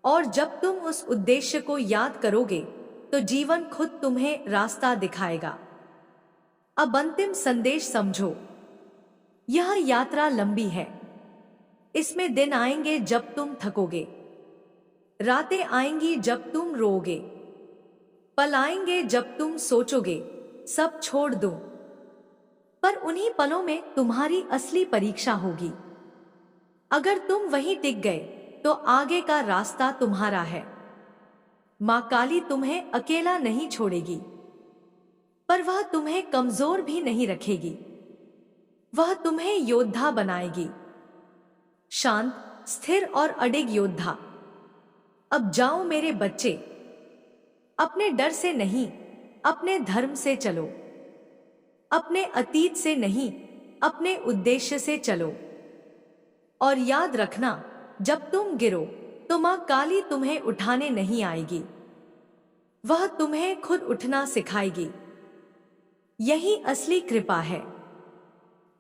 और जब तुम उस उद्देश्य को याद करोगे तो जीवन खुद तुम्हें रास्ता दिखाएगा। अब अंतिम संदेश समझो, यह यात्रा लंबी है। इसमें दिन आएंगे जब तुम थकोगे, रातें आएंगी जब तुम रोओगे, पल आएंगे जब तुम सोचोगे सब छोड़ दो। पर उन्हीं पलों में तुम्हारी असली परीक्षा होगी। अगर तुम वहीं टिक गए तो आगे का रास्ता तुम्हारा है। माँ काली तुम्हें अकेला नहीं छोड़ेगी, पर वह तुम्हें कमजोर भी नहीं रखेगी। वह तुम्हें योद्धा बनाएगी, शांत, स्थिर और अडिग योद्धा। अब जाओ मेरे बच्चे, अपने डर से नहीं, अपने धर्म से चलो। अपने अतीत से नहीं, अपने उद्देश्य से चलो। और याद रखना, जब तुम गिरो तो माँ काली तुम्हें उठाने नहीं आएगी, वह तुम्हें खुद उठना सिखाएगी। यही असली कृपा है।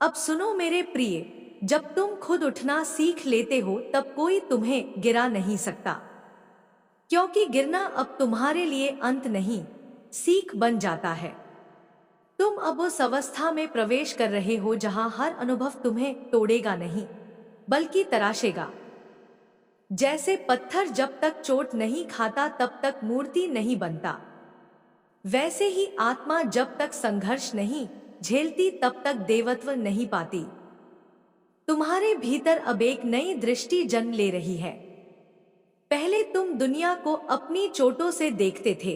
अब सुनो मेरे प्रिय, जब तुम खुद उठना सीख लेते हो तब कोई तुम्हें गिरा नहीं सकता, क्योंकि गिरना अब तुम्हारे लिए अंत नहीं, सीख बन जाता है। तुम अब उस अवस्था में प्रवेश कर रहे हो जहां हर अनुभव तुम्हें तोड़ेगा नहीं, बल्कि तराशेगा। जैसे पत्थर जब तक चोट नहीं खाता तब तक मूर्ति नहीं बनता, वैसे ही आत्मा जब तक संघर्ष नहीं झेलती तब तक देवत्व नहीं पाती। तुम्हारे भीतर अब एक नई दृष्टि जन्म ले रही है। पहले तुम दुनिया को अपनी चोटों से देखते थे,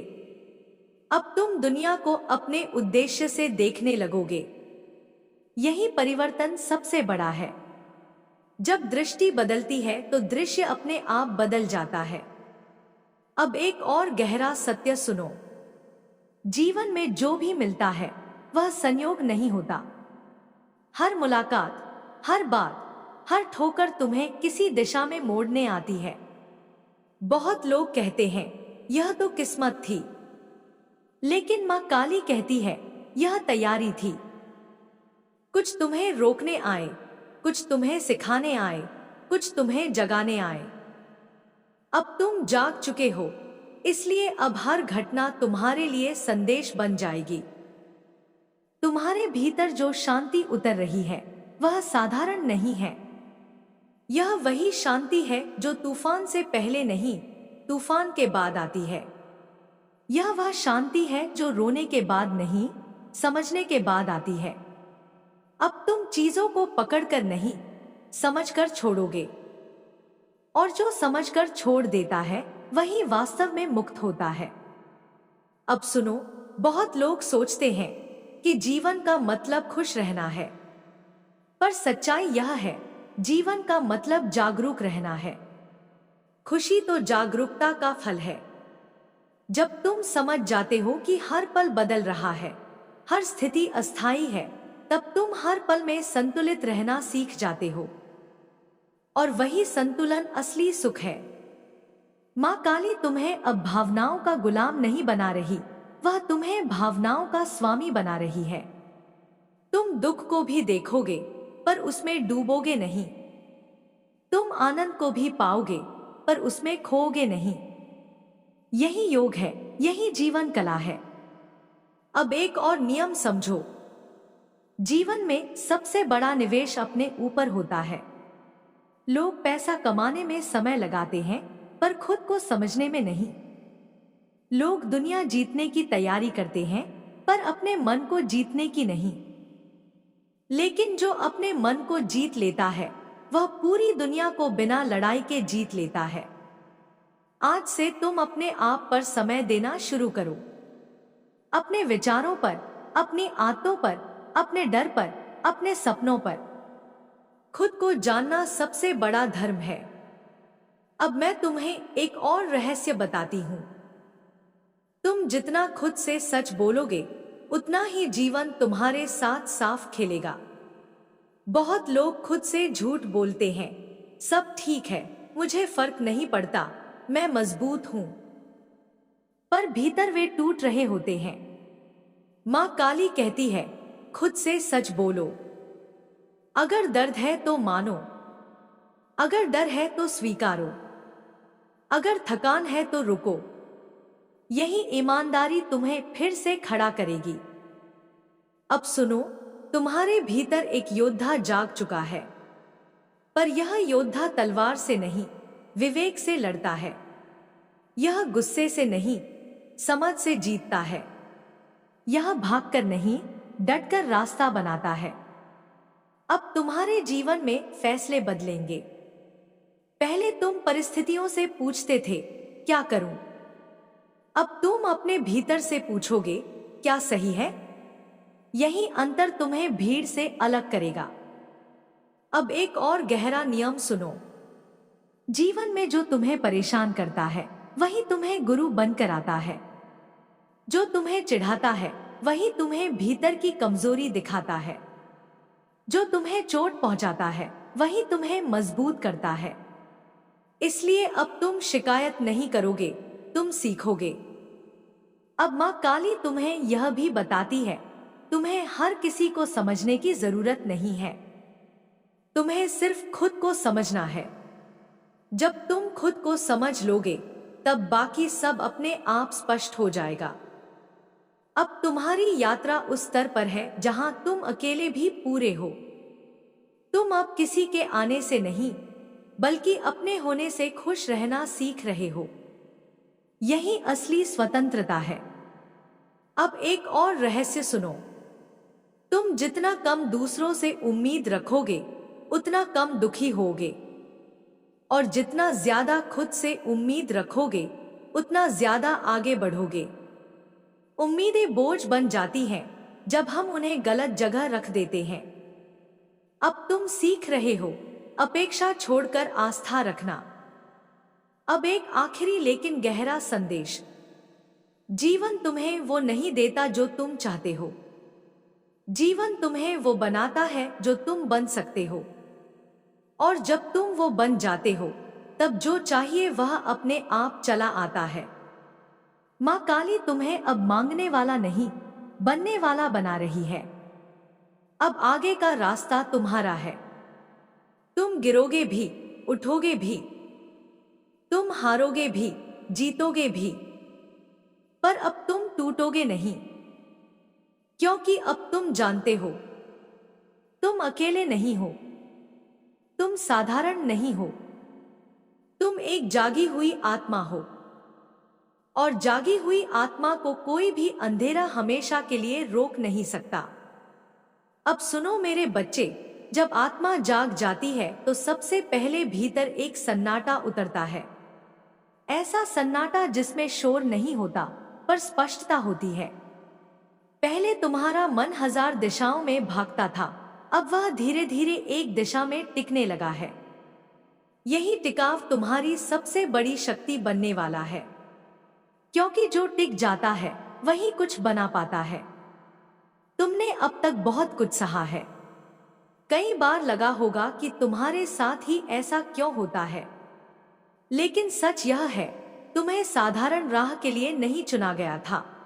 अब तुम दुनिया को अपने उद्देश्य से देखने लगोगे। यही परिवर्तन सबसे बड़ा है। जब दृष्टि बदलती है तो दृश्य अपने आप बदल जाता है। अब एक और गहरा सत्य सुनो, जीवन में जो भी मिलता है वह संयोग नहीं होता। हर मुलाकात, हर बात, हर ठोकर तुम्हें किसी दिशा में मोड़ने आती है। बहुत लोग कहते हैं यह तो किस्मत थी, लेकिन माँ काली कहती है यह तैयारी थी। कुछ तुम्हें रोकने आए, कुछ तुम्हें सिखाने आए, कुछ तुम्हें जगाने आए। अब तुम जाग चुके हो, इसलिए अब हर घटना तुम्हारे लिए संदेश बन जाएगी। तुम्हारे भीतर जो शांति उतर रही है वह साधारण नहीं है। यह वही शांति है जो तूफान से पहले नहीं, तूफान के बाद आती है। यह वह शांति है जो रोने के बाद नहीं, समझने के बाद आती है। अब तुम चीजों को पकड़कर नहीं, समझकर छोड़ोगे, और जो समझकर छोड़ देता है वही वास्तव में मुक्त होता है। अब सुनो, बहुत लोग सोचते हैं कि जीवन का मतलब खुश रहना है, पर सच्चाई यह है, जीवन का मतलब जागरूक रहना है। खुशी तो जागरूकता का फल है। जब तुम समझ जाते हो कि हर पल बदल रहा है, हर स्थिति अस्थायी है, तब तुम हर पल में संतुलित रहना सीख जाते हो, और वही संतुलन असली सुख है। माँ काली तुम्हें अब भावनाओं का गुलाम नहीं बना रही, वह तुम्हें भावनाओं का स्वामी बना रही है। तुम दुख को भी देखोगे पर उसमें डूबोगे नहीं। तुम आनंद को भी पाओगे पर उसमें खोओगे नहीं। यही योग है, यही जीवन कला है। अब एक और नियम समझो, जीवन में सबसे बड़ा निवेश अपने ऊपर होता है। लोग पैसा कमाने में समय लगाते हैं, पर खुद को समझने में नहीं। लोग दुनिया जीतने की तैयारी करते हैं, पर अपने मन को जीतने की नहीं। लेकिन जो अपने मन को जीत लेता है, वह पूरी दुनिया को बिना लड़ाई के जीत लेता है। आज से तुम अपने आप पर समय देना शुरू करो। अपने विचारों पर, अपनी आदतों पर, अपने डर पर, अपने सपनों पर। खुद को जानना सबसे बड़ा धर्म है। अब मैं तुम्हें एक और रहस्य बताती हूं। तुम जितना खुद से सच बोलोगे, उतना ही जीवन तुम्हारे साथ साफ खेलेगा। बहुत लोग खुद से झूठ बोलते हैं, सब ठीक है, मुझे फर्क नहीं पड़ता, मैं मजबूत हूं। पर भीतर वे टूट रहे होते हैं। मां काली कहती है, खुद से सच बोलो। अगर दर्द है तो मानो, अगर डर है तो स्वीकारो, अगर थकान है तो रुको। यही ईमानदारी तुम्हें फिर से खड़ा करेगी। अब सुनो, तुम्हारे भीतर एक योद्धा जाग चुका है। पर यह योद्धा तलवार से नहीं, विवेक से लड़ता है। यह गुस्से से नहीं, समझ से जीतता है। यह भागकर नहीं, डटकर रास्ता बनाता है। अब तुम्हारे जीवन में फैसले बदलेंगे। पहले तुम परिस्थितियों से पूछते थे, क्या करूं? अब तुम अपने भीतर से पूछोगे, क्या सही है? यही अंतर तुम्हें भीड़ से अलग करेगा। अब एक और गहरा नियम सुनो, जीवन में जो तुम्हें परेशान करता है, वही तुम्हें गुरु बनकर आता है। जो तुम्हें चिढ़ाता है, वही तुम्हें भीतर की कमजोरी दिखाता है। जो तुम्हें चोट पहुंचाता है, वही तुम्हें मजबूत करता है। इसलिए अब तुम शिकायत नहीं करोगे, तुम सीखोगे। अब मां काली तुम्हें यह भी बताती है, तुम्हें हर किसी को समझने की जरूरत नहीं है। तुम्हें सिर्फ खुद को समझना है। जब तुम खुद को समझ लोगे, तब बाकी सब अपने आप स्पष्ट हो जाएगा। अब तुम्हारी यात्रा उस स्तर पर है जहां तुम अकेले भी पूरे हो। तुम अब किसी के आने से नहीं, बल्कि अपने होने से खुश रहना सीख रहे हो। यही असली स्वतंत्रता है। अब एक और रहस्य सुनो, तुम जितना कम दूसरों से उम्मीद रखोगे, उतना कम दुखी होगे। और जितना ज्यादा खुद से उम्मीद रखोगे, उतना ज्यादा आगे बढ़ोगे। उम्मीदें बोझ बन जाती हैं जब हम उन्हें गलत जगह रख देते हैं। अब तुम सीख रहे हो अपेक्षा छोड़कर आस्था रखना। अब एक आखिरी लेकिन गहरा संदेश, जीवन तुम्हें वो नहीं देता जो तुम चाहते हो। जीवन तुम्हें वो बनाता है जो तुम बन सकते हो। और जब तुम वो बन जाते हो, तब जो चाहिए वह अपने आप चला आता है। मां काली तुम्हें अब मांगने वाला नहीं, बनने वाला बना रही है। अब आगे का रास्ता तुम्हारा है। तुम गिरोगे भी, उठोगे भी। तुम हारोगे भी, जीतोगे भी। पर अब तुम टूटोगे नहीं, क्योंकि अब तुम जानते हो, तुम अकेले नहीं हो। तुम साधारण नहीं हो। तुम एक जागी हुई आत्मा हो। और जागी हुई आत्मा को कोई भी अंधेरा हमेशा के लिए रोक नहीं सकता। अब सुनो मेरे बच्चे, जब आत्मा जाग जाती है तो सबसे पहले भीतर एक सन्नाटा उतरता है। ऐसा सन्नाटा जिसमें शोर नहीं होता, पर स्पष्टता होती है। पहले तुम्हारा मन 1000 दिशाओं में भागता था, अब वह धीरे धीरे एक दिशा में टिकने लगा है। यही टिकाव तुम्हारी सबसे बड़ी शक्ति बनने वाला है। क्योंकि जो टिक जाता है, वही कुछ बना पाता है। तुमने अब तक बहुत कुछ सहा है। कई बार लगा होगा कि तुम्हारे साथ ही ऐसा क्यों होता है। लेकिन सच यह है, तुम्हें साधारण राह के लिए नहीं चुना गया था।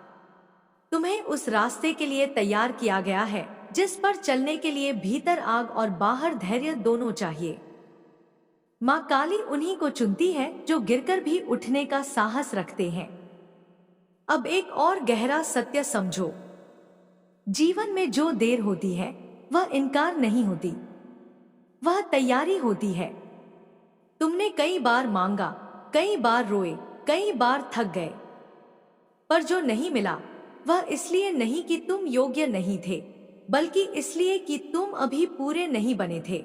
तुम्हें उस रास्ते के लिए तैयार किया गया है जिस पर चलने के लिए भीतर आग और बाहर धैर्य दोनों चाहिए। माँ काली उन्हीं को चुनती है जो गिरकर भी उठने का साहस रखते हैं। अब एक और गहरा सत्य समझो, जीवन में जो देर होती है वह इनकार नहीं होती, वह तैयारी होती है। तुमने कई बार मांगा, कई बार रोए, कई बार थक गए, पर जो नहीं मिला वह इसलिए नहीं कि तुम योग्य नहीं थे, बल्कि इसलिए कि तुम अभी पूरे नहीं बने थे।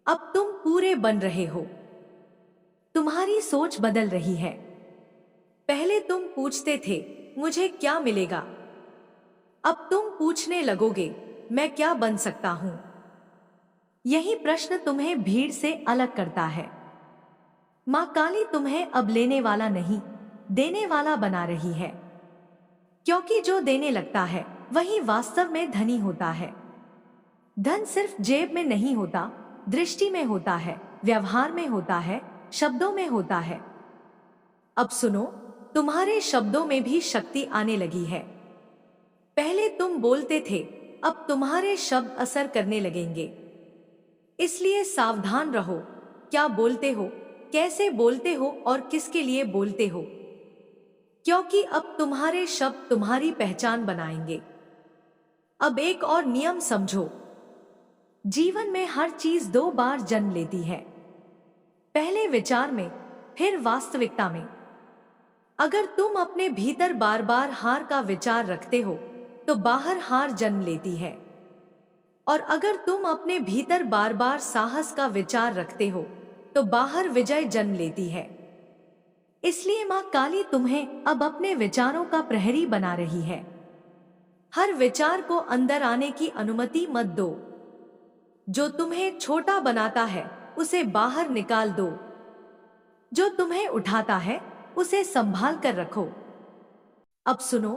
अब तुम पूरे बन रहे हो। तुम्हारी सोच बदल रही है। पहले तुम पूछते थे मुझे क्या मिलेगा, अब तुम पूछने लगोगे मैं क्या बन सकता हूं। यही प्रश्न तुम्हें भीड़ से अलग करता है। माँ काली तुम्हें अब लेने वाला नहीं, देने वाला बना रही है, क्योंकि जो देने लगता है वही वास्तव में धनी होता है। धन सिर्फ जेब में नहीं होता, दृष्टि में होता है, व्यवहार में होता है, शब्दों में होता है। अब सुनो, तुम्हारे शब्दों में भी शक्ति आने लगी है। पहले तुम बोलते थे, अब तुम्हारे शब्द असर करने लगेंगे। इसलिए सावधान रहो, क्या बोलते हो, कैसे बोलते हो और किसके लिए बोलते हो, क्योंकि अब तुम्हारे शब्द तुम्हारी पहचान बनाएंगे। अब एक और नियम समझो, जीवन में हर चीज दो बार जन्म लेती है, पहले विचार में, फिर वास्तविकता में। अगर तुम अपने भीतर बार बार हार का विचार रखते हो तो बाहर हार जन्म लेती है, और अगर तुम अपने भीतर बार बार साहस का विचार रखते हो तो बाहर विजय जन्म लेती है। इसलिए माँ काली तुम्हें अब अपने विचारों का प्रहरी बना रही है। हर विचार को अंदर आने की अनुमति मत दो। जो तुम्हें छोटा बनाता है उसे बाहर निकाल दो। जो तुम्हें उठाता है उसे संभाल कर रखो। अब सुनो,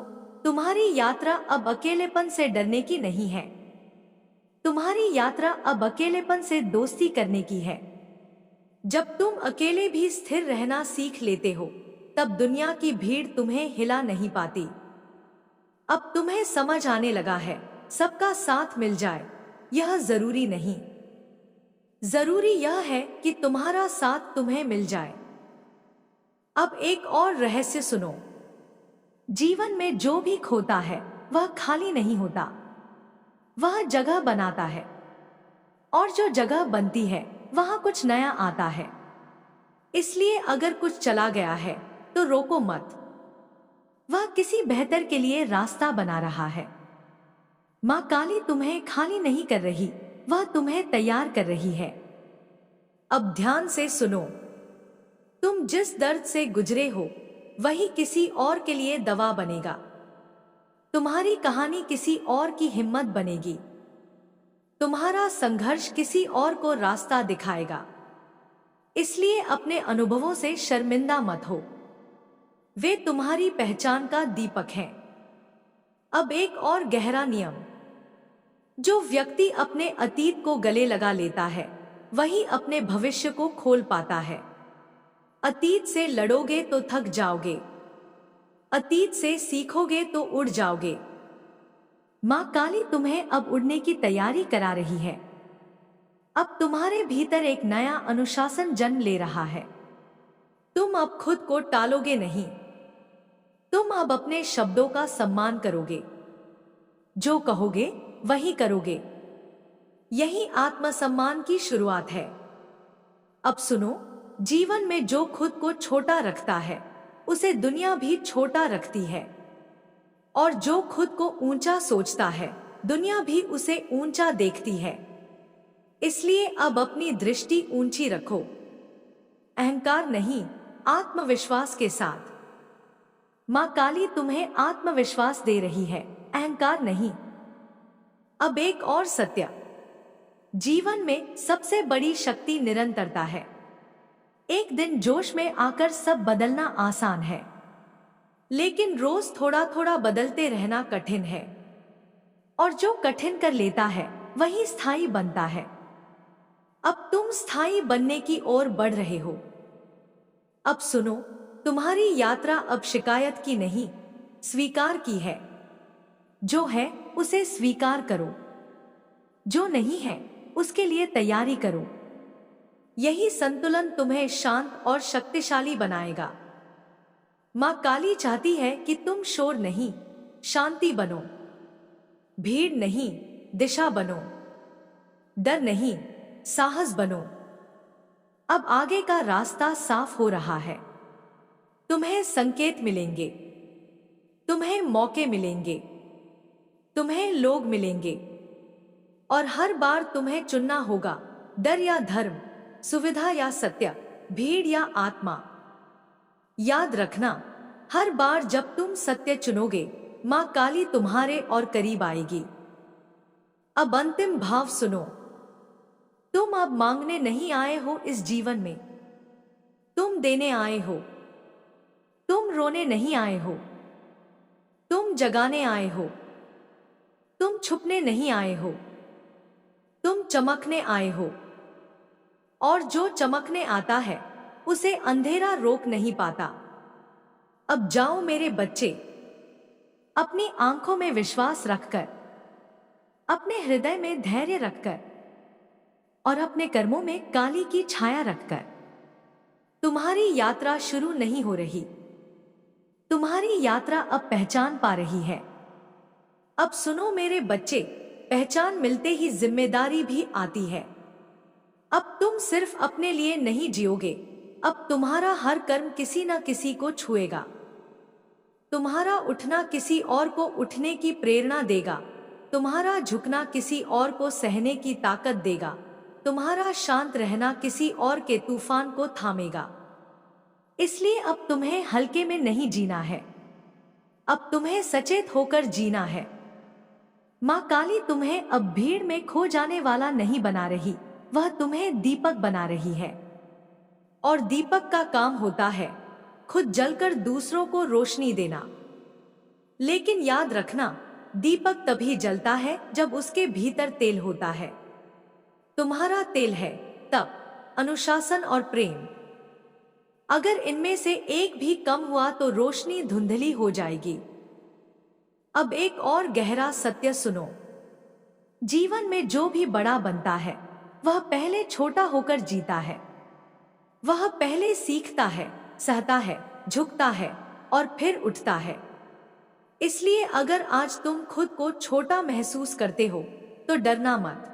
तुम्हारी यात्रा अब अकेलेपन से डरने की नहीं है। तुम्हारी यात्रा अब अकेलेपन से दोस्ती करने की है। जब तुम अकेले भी स्थिर रहना सीख लेते हो तब दुनिया की भीड़ तुम्हें हिला नहीं पाती। अब तुम्हें समझ आने लगा है, सबका साथ मिल जाए यह जरूरी नहीं, जरूरी यह है कि तुम्हारा साथ तुम्हें मिल जाए। अब एक और रहस्य सुनो, जीवन में जो भी खोता है वह खाली नहीं होता, वह जगह बनाता है, और जो जगह बनती है वहां कुछ नया आता है। इसलिए अगर कुछ चला गया है तो रोको मत, वह किसी बेहतर के लिए रास्ता बना रहा है। माँ काली तुम्हें खाली नहीं कर रही, वह तुम्हें तैयार कर रही है। अब ध्यान से सुनो, तुम जिस दर्द से गुजरे हो वही किसी और के लिए दवा बनेगा। तुम्हारी कहानी किसी और की हिम्मत बनेगी। तुम्हारा संघर्ष किसी और को रास्ता दिखाएगा। इसलिए अपने अनुभवों से शर्मिंदा मत हो, वे तुम्हारी पहचान का दीपक हैं। अब एक और गहरा नियम, जो व्यक्ति अपने अतीत को गले लगा लेता है वही अपने भविष्य को खोल पाता है। अतीत से लड़ोगे तो थक जाओगे, अतीत से सीखोगे तो उड़ जाओगे। माँ काली तुम्हें अब उड़ने की तैयारी करा रही है। अब तुम्हारे भीतर एक नया अनुशासन जन्म ले रहा है। तुम अब खुद को टालोगे नहीं, तुम अब अपने शब्दों का सम्मान करोगे। जो कहोगे वही करोगे। यही आत्मसम्मान की शुरुआत है। अब सुनो, जीवन में जो खुद को छोटा रखता है उसे दुनिया भी छोटा रखती है, और जो खुद को ऊंचा सोचता है दुनिया भी उसे ऊंचा देखती है। इसलिए अब अपनी दृष्टि ऊंची रखो, अहंकार नहीं, आत्मविश्वास के साथ। माँ काली तुम्हें आत्मविश्वास दे रही है, अहंकार नहीं। अब एक और सत्य, जीवन में सबसे बड़ी शक्ति निरंतरता है। एक दिन जोश में आकर सब बदलना आसान है, लेकिन रोज थोड़ा थोड़ा बदलते रहना कठिन है, और जो कठिन कर लेता है वही स्थायी बनता है। अब तुम स्थायी बनने की ओर बढ़ रहे हो। अब सुनो, तुम्हारी यात्रा अब शिकायत की नहीं, स्वीकार की है। जो है उसे स्वीकार करो, जो नहीं है उसके लिए तैयारी करो। यही संतुलन तुम्हें शांत और शक्तिशाली बनाएगा। माँ काली चाहती है कि तुम शोर नहीं, शांति बनो। भीड़ नहीं, दिशा बनो। डर नहीं, साहस बनो। अब आगे का रास्ता साफ हो रहा है। तुम्हें संकेत मिलेंगे, तुम्हें मौके मिलेंगे, तुम्हें लोग मिलेंगे, और हर बार तुम्हें चुनना होगा, डर या धर्म, सुविधा या सत्य, भीड़ या आत्मा। याद रखना, हर बार जब तुम सत्य चुनोगे, माँ काली तुम्हारे और करीब आएगी। अब अंतिम भाव सुनो। तुम अब मांगने नहीं आए हो इस जीवन में, तुम देने आए हो। तुम रोने नहीं आए हो, तुम जगाने आए हो। तुम छुपने नहीं आए हो, तुम चमकने आए हो। और जो चमकने आता है, उसे अंधेरा रोक नहीं पाता। अब जाओ मेरे बच्चे, अपनी आंखों में विश्वास रखकर, अपने हृदय में धैर्य रखकर, और अपने कर्मों में काली की छाया रखकर। तुम्हारी यात्रा शुरू नहीं हो रही, तुम्हारी यात्रा अब पहचान पा रही है। अब सुनो मेरे बच्चे, पहचान मिलते ही जिम्मेदारी भी आती है। अब तुम सिर्फ अपने लिए नहीं जियोगे, अब तुम्हारा हर कर्म किसी न किसी को छुएगा। तुम्हारा उठना किसी और को उठने की प्रेरणा देगा, तुम्हारा झुकना किसी और को सहने की ताकत देगा, तुम्हारा शांत रहना किसी और के तूफान को थामेगा। इसलिए अब तुम्हें हल्के में नहीं जीना है, अब तुम्हें सचेत होकर जीना है। माँ काली तुम्हें अब भीड़ में खो जाने वाला नहीं बना रही, वह तुम्हें दीपक बना रही है। और दीपक का काम होता है खुद जलकर दूसरों को रोशनी देना। लेकिन याद रखना, दीपक तभी जलता है जब उसके भीतर तेल होता है। तुम्हारा तेल है तप, अनुशासन और प्रेम। अगर इनमें से एक भी कम हुआ तो रोशनी धुंधली हो जाएगी। अब एक और गहरा सत्य सुनो। जीवन में जो भी बड़ा बनता है, वह पहले छोटा होकर जीता है। वह पहले सीखता है, सहता है, झुकता है और फिर उठता है। इसलिए अगर आज तुम खुद को छोटा महसूस करते हो तो डरना मत।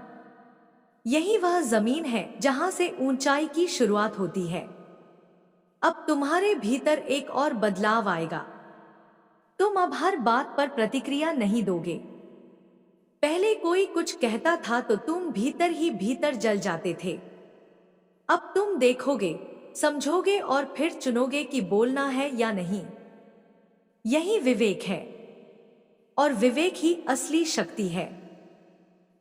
यही वह जमीन है जहां से ऊंचाई की शुरुआत होती है। अब तुम्हारे भीतर एक और बदलाव आएगा। तुम अब हर बात पर प्रतिक्रिया नहीं दोगे। पहले कोई कुछ कहता था तो तुम भीतर ही भीतर जल जाते थे। अब तुम देखोगे, समझोगे और फिर चुनोगे कि बोलना है या नहीं। यही विवेक है, और विवेक ही असली शक्ति है।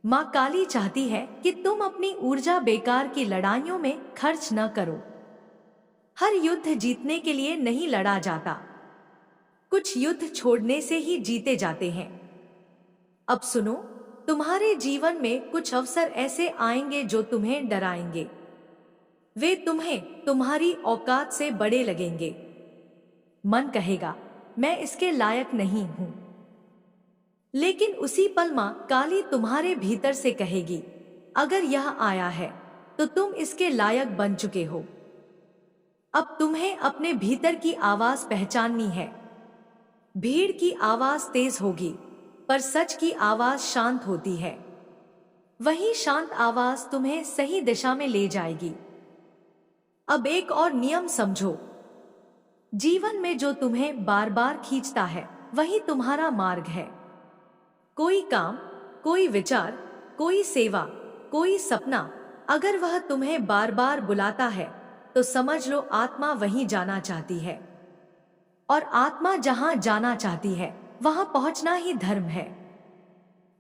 माँ काली चाहती है कि तुम अपनी ऊर्जा बेकार की लड़ाइयों में खर्च न करो। हर युद्ध जीतने के लिए नहीं लड़ा जाता, कुछ युद्ध छोड़ने से ही जीते जाते हैं। अब सुनो, तुम्हारे जीवन में कुछ अवसर ऐसे आएंगे जो तुम्हें डराएंगे। वे तुम्हें तुम्हारी औकात से बड़े लगेंगे। मन कहेगा, मैं इसके लायक नहीं हूं। लेकिन उसी पल मां काली तुम्हारे भीतर से कहेगी, अगर यह आया है तो तुम इसके लायक बन चुके हो। अब तुम्हें अपने भीतर की आवाज पहचाननी है। भीड़ की आवाज तेज होगी, पर सच की आवाज शांत होती है। वही शांत आवाज तुम्हें सही दिशा में ले जाएगी। अब एक और नियम समझो। जीवन में जो तुम्हें बार बार खींचता है, वही तुम्हारा मार्ग है। कोई काम, कोई विचार, कोई सेवा, कोई सपना, अगर वह तुम्हें बार बार बुलाता है तो समझ लो आत्मा वहीं जाना चाहती है। और आत्मा जहां जाना चाहती है, वहां पहुंचना ही धर्म है।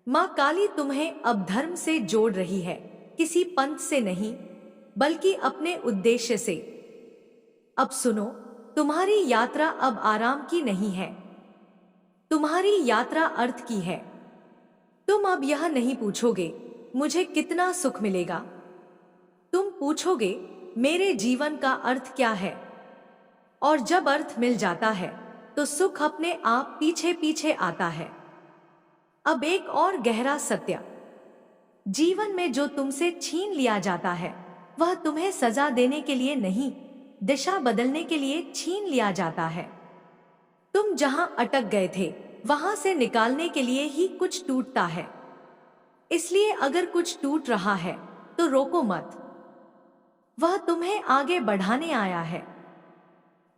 मां काली तुम्हें अब धर्म से जोड़ रही है, किसी पंथ से नहीं, बल्कि अपने उद्देश्य से। अब सुनो, तुम्हारी यात्रा अब आराम की नहीं है, तुम्हारी यात्रा अर्थ की है। तुम अब यह नहीं पूछोगे मुझे कितना सुख मिलेगा, तुम पूछोगे मेरे जीवन का अर्थ क्या है। और जब अर्थ मिल जाता है तो सुख अपने आप पीछे पीछे आता है। अब एक और गहरा सत्य, जीवन में जो तुमसे छीन लिया जाता है वह तुम्हें सजा देने के लिए नहीं, दिशा बदलने के लिए छीन लिया जाता है। तुम जहां अटक गए थे वहां से निकालने के लिए ही कुछ टूटता है। इसलिए अगर कुछ टूट रहा है तो रोको मत, वह तुम्हें आगे बढ़ाने आया है।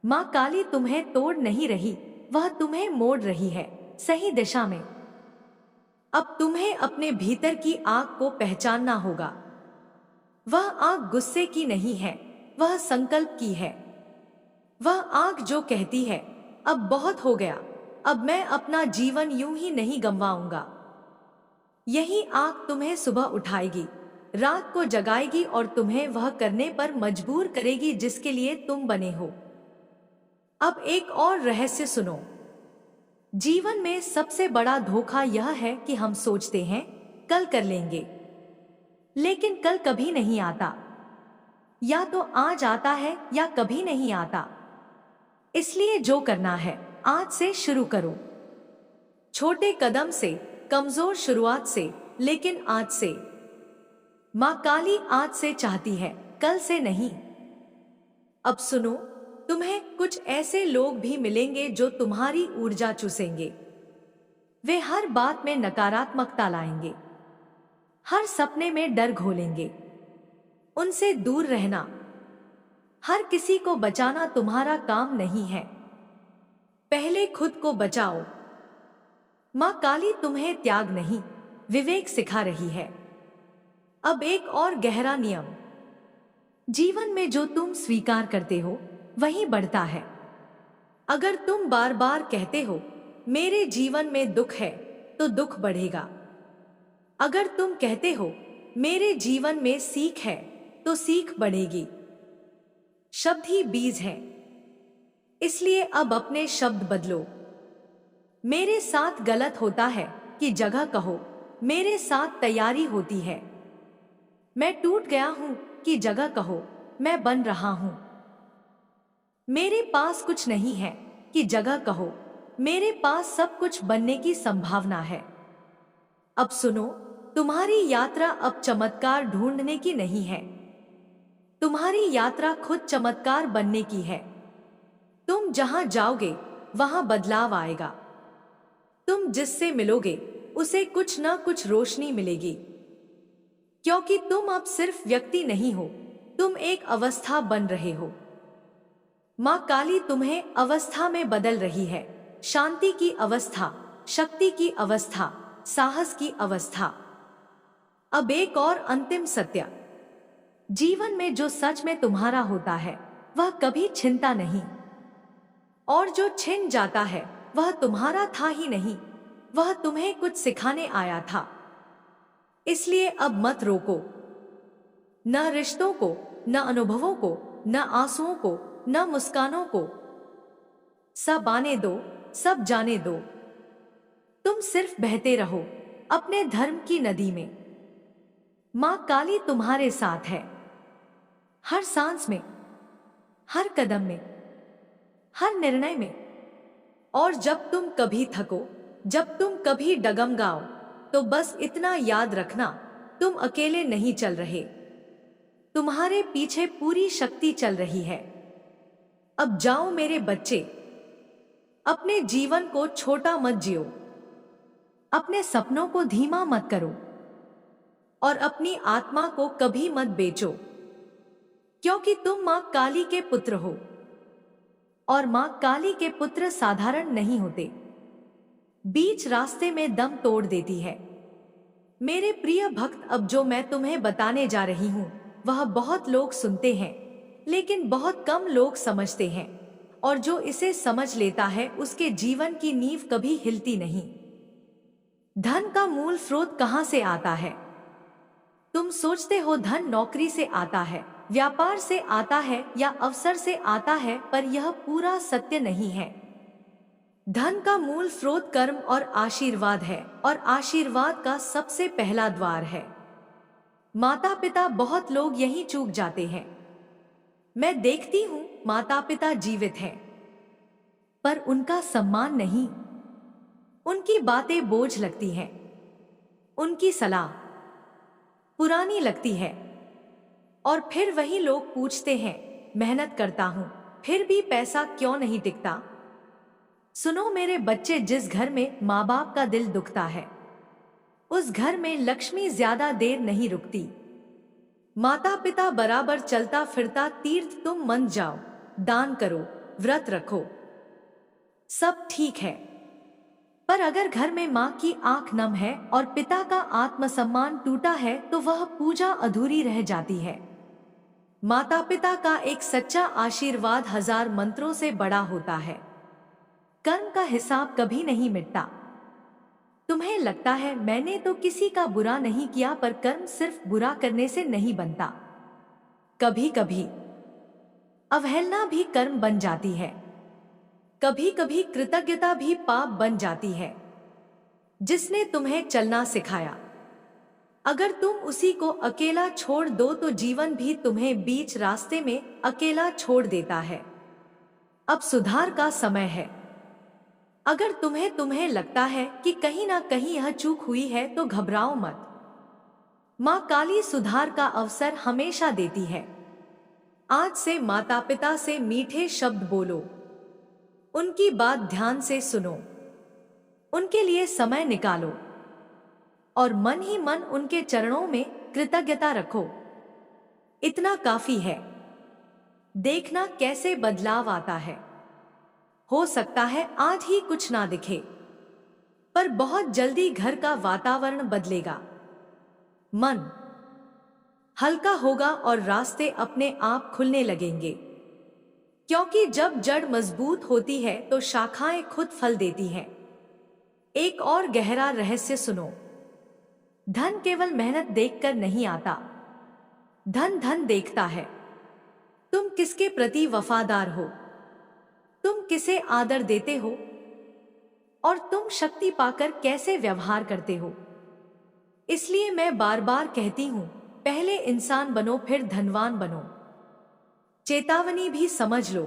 माँ काली तुम्हें तोड़ नहीं रही, वह तुम्हें मोड़ रही है सही दिशा में। अब तुम्हें अपने भीतर की आग को पहचानना होगा। वह आग गुस्से की नहीं है, वह संकल्प की है। वह आग जो कहती है अब बहुत हो गया, अब मैं अपना जीवन यूं ही नहीं गंवाऊंगा। यही आग तुम्हें सुबह उठाएगी, रात को जगाएगी और तुम्हें वह करने पर मजबूर करेगी जिसके लिए तुम बने हो। अब एक और रहस्य सुनो। जीवन में सबसे बड़ा धोखा यह है कि हम सोचते हैं कल कर लेंगे, लेकिन कल कभी नहीं आता। या तो आज आता है या कभी नहीं आता। इसलिए जो करना है आज से शुरू करो, छोटे कदम से, कमजोर शुरुआत से, लेकिन आज से। माँ काली आज से चाहती है, कल से नहीं। अब सुनो, तुम्हें कुछ ऐसे लोग भी मिलेंगे जो तुम्हारी ऊर्जा चूसेंगे। वे हर बात में नकारात्मकता लाएंगे, हर सपने में डर घोलेंगे। उनसे दूर रहना। हर किसी को बचाना तुम्हारा काम नहीं है, पहले खुद को बचाओ। माँ काली तुम्हें त्याग नहीं, विवेक सिखा रही है। अब एक और गहरा नियम। जीवन में जो तुम स्वीकार करते हो वही बढ़ता है। अगर तुम बार बार कहते हो मेरे जीवन में दुख है, तो दुख बढ़ेगा। अगर तुम कहते हो मेरे जीवन में सीख है, तो सीख बढ़ेगी। शब्द ही बीज है, इसलिए अब अपने शब्द बदलो। मेरे साथ गलत होता है कि जगह कहो मेरे साथ तैयारी होती है। मैं टूट गया हूं कि जगह कहो मैं बन रहा हूं। मेरे पास कुछ नहीं है कि जगह कहो मेरे पास सब कुछ बनने की संभावना है। अब सुनो, तुम्हारी यात्रा अब चमत्कार ढूंढने की नहीं है, तुम्हारी यात्रा खुद चमत्कार बनने की है। तुम जहां जाओगे वहां बदलाव आएगा। तुम जिससे मिलोगे उसे कुछ ना कुछ रोशनी मिलेगी, क्योंकि तुम अब सिर्फ व्यक्ति नहीं हो, तुम एक अवस्था बन रहे हो। माँ काली तुम्हें अवस्था में बदल रही है, शांति की अवस्था, शक्ति की अवस्था, साहस की अवस्था। अब एक और अंतिम सत्य। जीवन में जो सच में तुम्हारा होता है वह कभी छिनता नहीं, और जो छिन जाता है वह तुम्हारा था ही नहीं, वह तुम्हें कुछ सिखाने आया था। इसलिए अब मत रोको, न रिश्तों को, न अनुभवों को, न आंसुओं को, न मुस्कानों को। सब आने दो, सब जाने दो। तुम सिर्फ बहते रहो अपने धर्म की नदी में। माँ काली तुम्हारे साथ है, हर सांस में, हर कदम में, हर निर्णय में। और जब तुम कभी थको, जब तुम कभी डगमगाओ, तो बस इतना याद रखना, तुम अकेले नहीं चल रहे, तुम्हारे पीछे पूरी शक्ति चल रही है। अब जाओ मेरे बच्चे, अपने जीवन को छोटा मत जियो, अपने सपनों को धीमा मत करो, और अपनी आत्मा को कभी मत बेचो, क्योंकि तुम माँ काली के पुत्र हो। और माँ काली के पुत्र साधारण नहीं होते, बीच रास्ते में दम तोड़ देती है। मेरे प्रिय भक्त, अब जो मैं तुम्हें बताने जा रही हूं वह बहुत लोग सुनते हैं, लेकिन बहुत कम लोग समझते हैं, और जो इसे समझ लेता है उसके जीवन की नींव कभी हिलती नहीं। धन का मूल स्रोत कहां से आता है? तुम सोचते हो धन नौकरी से आता है, व्यापार से आता है या अवसर से आता है, पर यह पूरा सत्य नहीं है। धन का मूल स्रोत कर्म और आशीर्वाद है, और आशीर्वाद का सबसे पहला द्वार है माता पिता। बहुत लोग यही चूक जाते हैं। मैं देखती हूं माता पिता जीवित हैं, पर उनका सम्मान नहीं, उनकी बातें बोझ लगती हैं, उनकी सलाह पुरानी लगती है, और फिर वही लोग पूछते हैं, मेहनत करता हूं फिर भी पैसा क्यों नहीं टिकता। सुनो मेरे बच्चे, जिस घर में माँ बाप का दिल दुखता है उस घर में लक्ष्मी ज्यादा देर नहीं रुकती। माता पिता बराबर चलता फिरता तीर्थ तुम मन जाओ, दान करो, व्रत रखो, सब ठीक है। पर अगर घर में माँ की आंख नम है और पिता का आत्मसम्मान टूटा है तो वह पूजा अधूरी रह जाती है। माता पिता का एक सच्चा आशीर्वाद 1000 मंत्रों से बड़ा होता है। कर्म का हिसाब कभी नहीं मिटता। तुम्हें लगता है मैंने तो किसी का बुरा नहीं किया, पर कर्म सिर्फ बुरा करने से नहीं बनता। कभी कभी अवहेलना भी कर्म बन जाती है, कभी कभी कृतज्ञता भी पाप बन जाती है। जिसने तुम्हें चलना सिखाया, अगर तुम उसी को अकेला छोड़ दो तो जीवन भी तुम्हें बीच रास्ते में अकेला छोड़ देता है। अब सुधार का समय है। अगर तुम्हें लगता है कि कहीं ना कहीं यह चूक हुई है तो घबराओ मत। माँ काली सुधार का अवसर हमेशा देती है। आज से माता पिता से मीठे शब्द बोलो, उनकी बात ध्यान से सुनो, उनके लिए समय निकालो और मन ही मन उनके चरणों में कृतज्ञता रखो। इतना काफी है। देखना कैसे बदलाव आता है। हो सकता है आज ही कुछ ना दिखे, पर बहुत जल्दी घर का वातावरण बदलेगा। मन हल्का होगा और रास्ते अपने आप खुलने लगेंगे, क्योंकि जब जड़ मजबूत होती है तो शाखाएं खुद फल देती हैं। एक और गहरा रहस्य सुनो, धन केवल मेहनत देखकर नहीं आता, धन धन देखता है। तुम किसके प्रति वफादार हो, तुम किसे आदर देते हो और तुम शक्ति पाकर कैसे व्यवहार करते हो। इसलिए मैं बार बार कहती हूं, पहले इंसान बनो फिर धनवान बनो। चेतावनी भी समझ लो,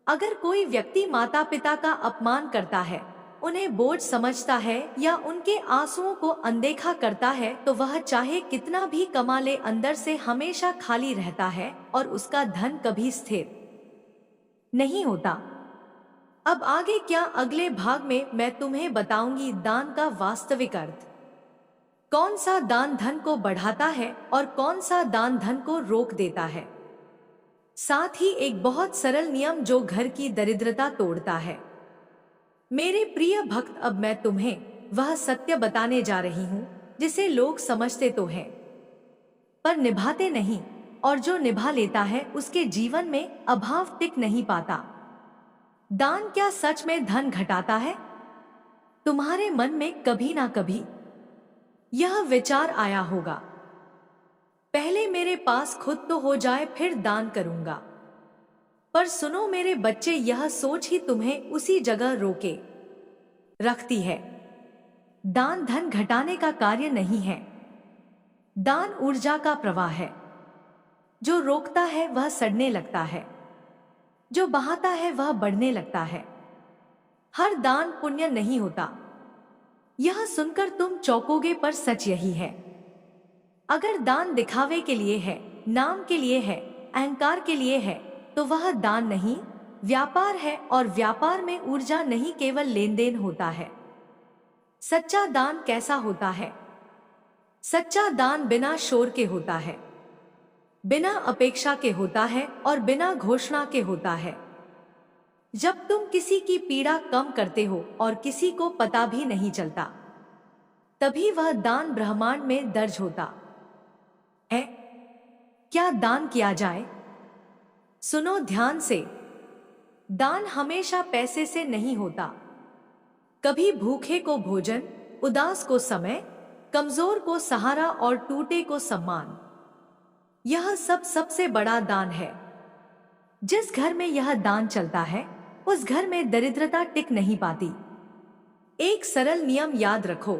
अगर कोई व्यक्ति माता पिता का अपमान करता है, उन्हें बोझ समझता है या उनके आंसुओं को अनदेखा करता है तो वह चाहे कितना भी कमा ले अंदर से हमेशा खाली रहता है और उसका धन कभी स्थिर नहीं होता। अब आगे क्या, अगले भाग में मैं तुम्हें बताऊंगी दान का वास्तविक अर्थ। कौन सा दान धन को बढ़ाता है और कौन सा दान धन को रोक देता है। साथ ही एक बहुत सरल नियम जो घर की दरिद्रता तोड़ता है। मेरे प्रिय भक्त, अब मैं तुम्हें वह सत्य बताने जा रही हूं जिसे लोग समझते तो हैं पर निभाते नहीं, और जो निभा लेता है उसके जीवन में अभाव टिक नहीं पाता। दान क्या सच में धन घटाता है? तुम्हारे मन में कभी ना कभी यह विचार आया होगा, पहले मेरे पास खुद तो हो जाए फिर दान करूंगा। पर सुनो मेरे बच्चे, यह सोच ही तुम्हें उसी जगह रोके रखती है। दान धन घटाने का कार्य नहीं है, दान ऊर्जा का प्रवाह है। जो रोकता है वह सड़ने लगता है, जो बहाता है वह बढ़ने लगता है। हर दान पुण्य नहीं होता, यह सुनकर तुम चौंकोगे पर सच यही है। अगर दान दिखावे के लिए है, नाम के लिए है, अहंकार के लिए है तो वह दान नहीं व्यापार है, और व्यापार में ऊर्जा नहीं केवल लेन देन होता है। सच्चा दान कैसा होता है? सच्चा दान बिना शोर के होता है, बिना अपेक्षा के होता है और बिना घोषणा के होता है। जब तुम किसी की पीड़ा कम करते हो और किसी को पता भी नहीं चलता, तभी वह दान ब्रह्मांड में दर्ज होता है। क्या दान किया जाए? सुनो ध्यान से, दान हमेशा पैसे से नहीं होता। कभी भूखे को भोजन, उदास को समय, कमजोर को सहारा और टूटे को सम्मान। यह सब सबसे बड़ा दान है। जिस घर में यह दान चलता है उस घर में दरिद्रता टिक नहीं पाती। एक सरल नियम याद रखो,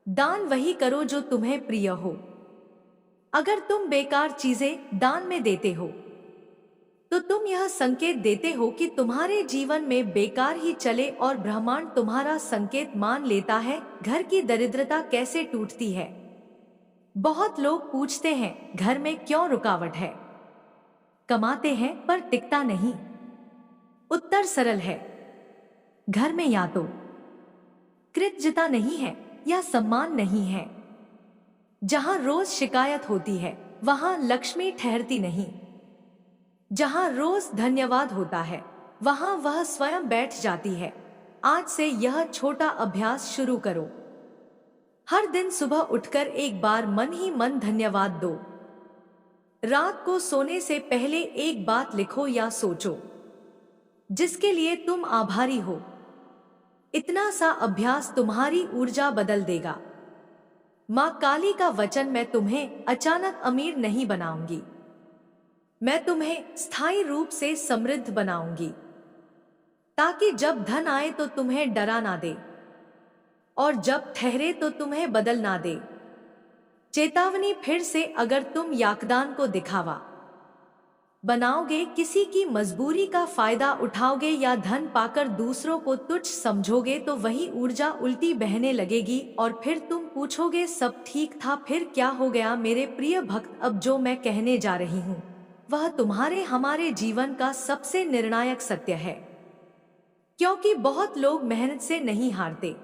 दान वही करो जो तुम्हें प्रिय हो। अगर तुम बेकार चीजें दान में देते हो तो तुम यह संकेत देते हो कि तुम्हारे जीवन में बेकार ही चले और ब्रह्मांड तुम्हारा संकेत मान लेता है। घर की दरिद्रता कैसे टूटती है? बहुत लोग पूछते हैं घर में क्यों रुकावट है, कमाते हैं पर टिकता नहीं। उत्तर सरल है, घर में या तो कृतज्ञता नहीं है या सम्मान नहीं है। जहां रोज शिकायत होती है वहां लक्ष्मी ठहरती नहीं। जहां रोज धन्यवाद होता है वहां वह स्वयं बैठ जाती है। आज से यह छोटा अभ्यास शुरू करो। हर दिन सुबह उठकर एक बार मन ही मन धन्यवाद दो। रात को सोने से पहले एक बात लिखो या सोचो जिसके लिए तुम आभारी हो। इतना सा अभ्यास तुम्हारी ऊर्जा बदल देगा। मां काली का वचन, मैं तुम्हें अचानक अमीर नहीं बनाऊंगी, मैं तुम्हें स्थायी रूप से समृद्ध बनाऊंगी, ताकि जब धन आए तो तुम्हें डरा ना दे और जब ठहरे तो तुम्हें बदल ना दे। चेतावनी फिर से, अगर तुम याकदान को दिखावा बनाओगे, किसी की मजबूरी का फायदा उठाओगे या धन पाकर दूसरों को तुच्छ समझोगे तो वही ऊर्जा उल्टी बहने लगेगी और फिर तुम पूछोगे सब ठीक था फिर क्या हो गया। मेरे प्रिय भक्त, अब जो मैं कहने जा रही हूँ वह तुम्हारे हमारे जीवन का सबसे निर्णायक सत्य है। क्योंकि बहुत लोग मेहनत से नहीं हारते,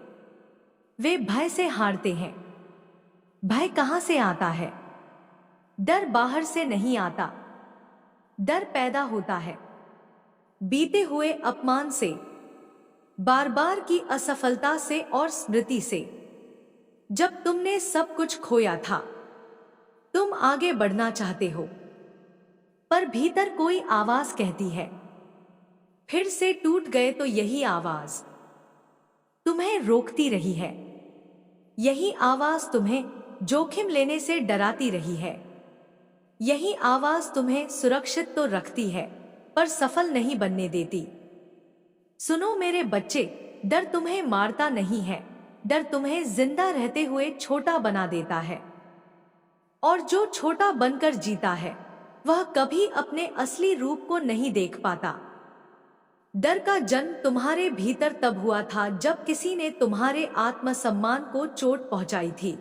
वे भय से हारते हैं। भय कहां से आता है? डर बाहर से नहीं आता, डर पैदा होता है बीते हुए अपमान से, बार बार की असफलता से और स्मृति से। जब तुमने सब कुछ खोया था, तुम आगे बढ़ना चाहते हो, पर भीतर कोई आवाज कहती है फिर से टूट गए। तो यही आवाज तुम्हें रोकती रही है, यही आवाज तुम्हें जोखिम लेने से डराती रही है, यही आवाज तुम्हें सुरक्षित तो रखती है पर सफल नहीं बनने देती। सुनो मेरे बच्चे, डर तुम्हें मारता नहीं है, डर तुम्हें जिंदा रहते हुए छोटा बना देता है। और जो छोटा बनकर जीता है वह कभी अपने असली रूप को नहीं देख पाता। डर का जन्म तुम्हारे भीतर तब हुआ था जब किसी ने तुम्हारे आत्मसम्मान को चोट पहुंचाई थी,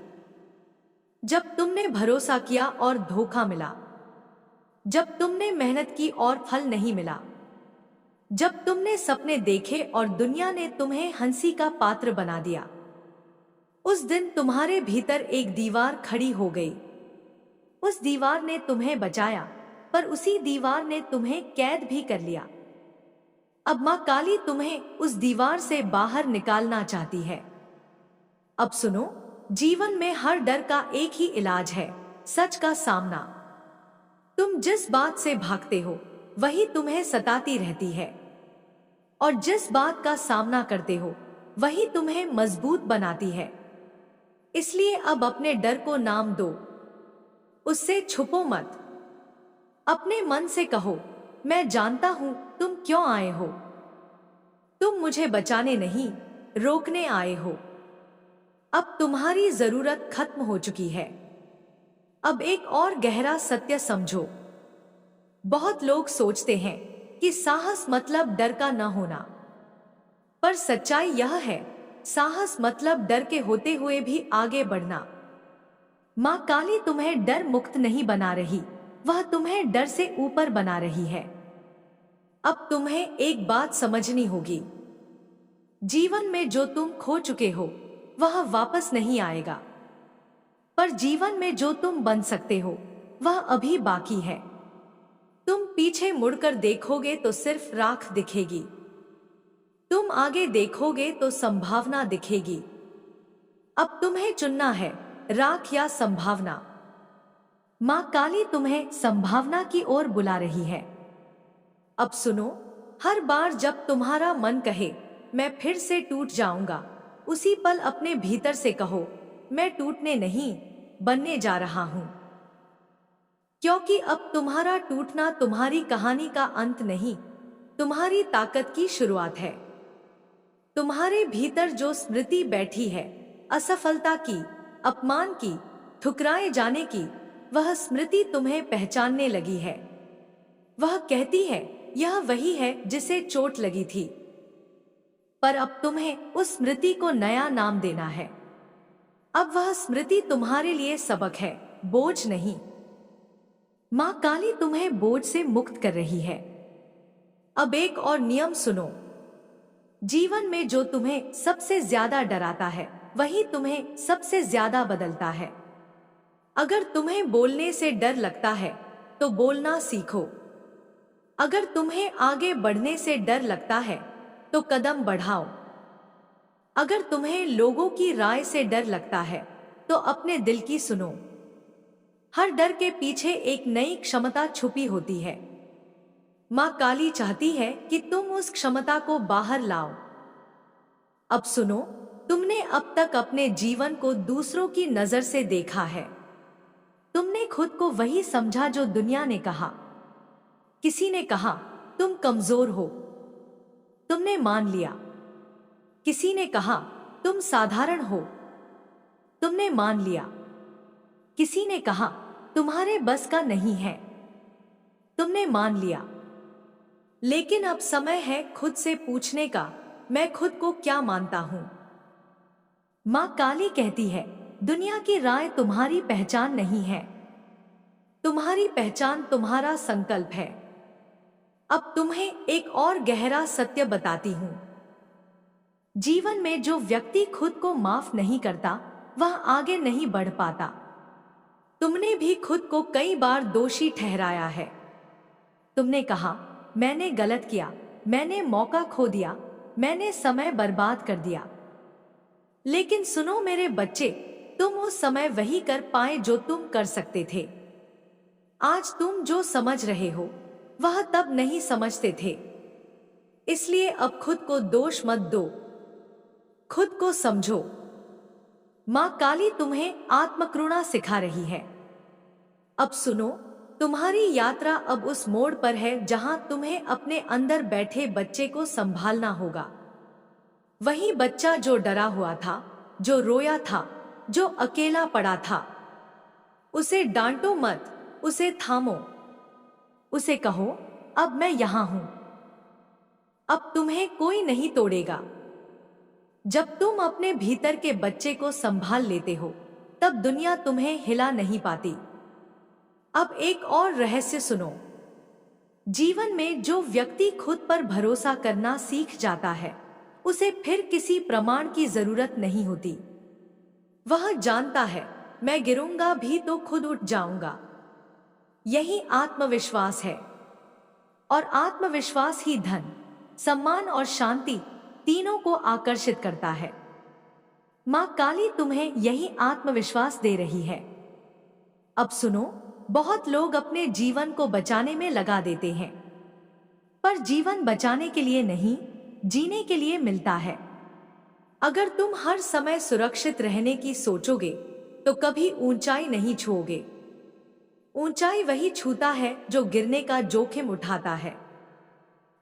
जब तुमने भरोसा किया और धोखा मिला, जब तुमने मेहनत की और फल नहीं मिला, जब तुमने सपने देखे और दुनिया ने तुम्हें हंसी का पात्र बना दिया। उस दिन तुम्हारे भीतर एक दीवार खड़ी हो गई। उस दीवार ने तुम्हें बचाया पर उसी दीवार ने तुम्हें कैद भी कर लिया। अब मां काली तुम्हें उस दीवार से बाहर निकालना चाहती है। अब सुनो, जीवन में हर डर का एक ही इलाज है, सच का सामना। तुम जिस बात से भागते हो वही तुम्हें सताती रहती है और जिस बात का सामना करते हो वही तुम्हें मजबूत बनाती है। इसलिए अब अपने डर को नाम दो, उससे छुपो मत। अपने मन से कहो, मैं जानता हूं तुम क्यों आए हो, तुम मुझे बचाने नहीं रोकने आए हो। अब तुम्हारी जरूरत खत्म हो चुकी है। अब एक और गहरा सत्य समझो। बहुत लोग सोचते हैं कि साहस मतलब डर का न होना, पर सच्चाई यह है, साहस मतलब डर के होते हुए भी आगे बढ़ना। मां काली तुम्हें डर मुक्त नहीं बना रही, वह तुम्हें डर से ऊपर बना रही है। अब तुम्हें एक बात समझनी होगी, जीवन में जो तुम खो चुके हो वह वापस नहीं आएगा, पर जीवन में जो तुम बन सकते हो वह अभी बाकी है। तुम पीछे मुड़कर देखोगे तो सिर्फ राख दिखेगी, तुम आगे देखोगे तो संभावना दिखेगी। अब तुम्हें चुनना है, राख या संभावना। मां काली तुम्हें संभावना की ओर बुला रही है। अब सुनो, हर बार जब तुम्हारा मन कहे मैं फिर से टूट जाऊंगा, उसी पल अपने भीतर से कहो, मैं टूटने नहीं बनने जा रहा हूं। क्योंकि अब तुम्हारा टूटना तुम्हारी कहानी का अंत नहीं, तुम्हारी ताकत की शुरुआत है। तुम्हारे भीतर जो स्मृति बैठी है, असफलता की, अपमान की, ठुकराए जाने की, वह स्मृति तुम्हें पहचानने लगी है। वह कहती है यह वही है जिसे चोट लगी थी, पर अब तुम्हें उस स्मृति को नया नाम देना है। अब वह स्मृति तुम्हारे लिए सबक है। बोझ नहीं। माँ काली तुम्हें बोझ से मुक्त कर रही है। अब एक और नियम सुनो। जीवन में जो तुम्हें सबसे ज्यादा डराता है वही तुम्हें सबसे ज्यादा बदलता है। अगर तुम्हें बोलने से डर लगता है तो बोलना सीखो। अगर तुम्हें आगे बढ़ने से डर लगता है तो कदम बढ़ाओ। अगर तुम्हें लोगों की राय से डर लगता है तो अपने दिल की सुनो। हर डर के पीछे एक नई क्षमता छुपी होती है। माँ काली चाहती है कि तुम उस क्षमता को बाहर लाओ। अब सुनो, तुमने अब तक अपने जीवन को दूसरों की नजर से देखा है। तुमने खुद को वही समझा जो दुनिया ने कहा। किसी ने कहा तुम कमजोर हो, तुमने मान लिया। किसी ने कहा तुम साधारण हो, तुमने मान लिया। किसी ने कहा तुम्हारे बस का नहीं है, तुमने मान लिया। लेकिन अब समय है खुद से पूछने का, मैं खुद को क्या मानता हूं। मां काली कहती है दुनिया की राय तुम्हारी पहचान नहीं है, तुम्हारी पहचान तुम्हारा संकल्प है। अब तुम्हें एक और गहरा सत्य बताती हूं। जीवन में जो व्यक्ति खुद को माफ नहीं करता वह आगे नहीं बढ़ पाता। तुमने भी खुद को कई बार दोषी ठहराया है। तुमने कहा मैंने गलत किया, मैंने मौका खो दिया, मैंने समय बर्बाद कर दिया। लेकिन सुनो मेरे बच्चे, तुम उस समय वही कर पाए जो तुम कर सकते थे। आज तुम जो समझ रहे हो वह तब नहीं समझते थे। इसलिए अब खुद को दोष मत दो, खुद को समझो। मां काली तुम्हें आत्मकरुणा सिखा रही है। अब सुनो, तुम्हारी यात्रा अब उस मोड़ पर है जहां तुम्हें अपने अंदर बैठे बच्चे को संभालना होगा। वही बच्चा जो डरा हुआ था, जो रोया था, जो अकेला पड़ा था। उसे डांटो मत, उसे थामो। उसे कहो अब मैं यहां हूं। अब तुम्हें कोई नहीं तोड़ेगा। जब तुम अपने भीतर के बच्चे को संभाल लेते हो तब दुनिया तुम्हें हिला नहीं पाती। अब एक और रहस्य सुनो। जीवन में जो व्यक्ति खुद पर भरोसा करना सीख जाता है उसे फिर किसी प्रमाण की जरूरत नहीं होती। वह जानता है मैं गिरूंगा भी तो खुद उठ जाऊंगा। यही आत्मविश्वास है। और आत्मविश्वास ही धन, सम्मान और शांति तीनों को आकर्षित करता है। मां काली तुम्हें यही आत्मविश्वास दे रही है। अब सुनो, बहुत लोग अपने जीवन को बचाने में लगा देते हैं, पर जीवन बचाने के लिए नहीं, जीने के लिए मिलता है। अगर तुम हर समय सुरक्षित रहने की सोचोगे तो कभी ऊंचाई नहीं छूओगे। ऊंचाई वही छूता है जो गिरने का जोखिम उठाता है।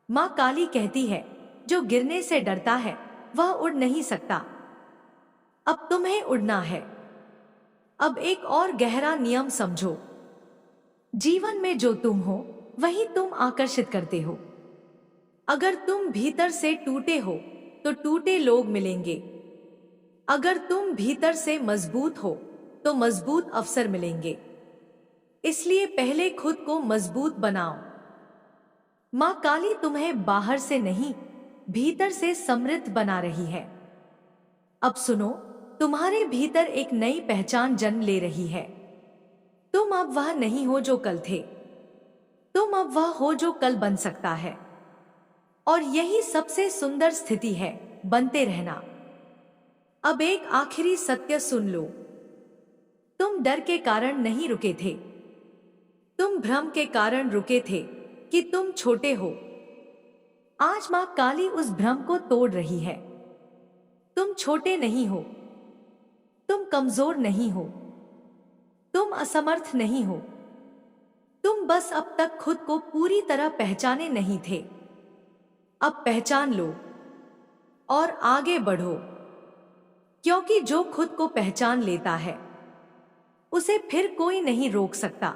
मां काली कहती है जो गिरने से डरता है वह उड़ नहीं सकता। अब तुम्हें उड़ना है। अब एक और गहरा नियम समझो। जीवन में जो तुम हो वही तुम आकर्षित करते हो। अगर तुम भीतर से टूटे हो तो टूटे लोग मिलेंगे। अगर तुम भीतर से मजबूत हो तो मजबूत अवसर मिलेंगे। इसलिए पहले खुद को मजबूत बनाओ। मां काली तुम्हें बाहर से नहीं, भीतर से समृद्ध बना रही है। अब सुनो, तुम्हारे भीतर एक नई पहचान जन्म ले रही है। तुम अब वह नहीं हो जो कल थे, तुम अब वह हो जो कल बन सकता है। और यही सबसे सुंदर स्थिति है, बनते रहना। अब एक आखिरी सत्य सुन लो। तुम डर के कारण नहीं रुके थे, तुम भ्रम के कारण रुके थे कि तुम छोटे हो। आज मां काली उस भ्रम को तोड़ रही है। तुम छोटे नहीं हो, तुम कमजोर नहीं हो, तुम असमर्थ नहीं हो। तुम बस अब तक खुद को पूरी तरह पहचाने नहीं थे। अब पहचान लो और आगे बढ़ो, क्योंकि जो खुद को पहचान लेता है उसे फिर कोई नहीं रोक सकता।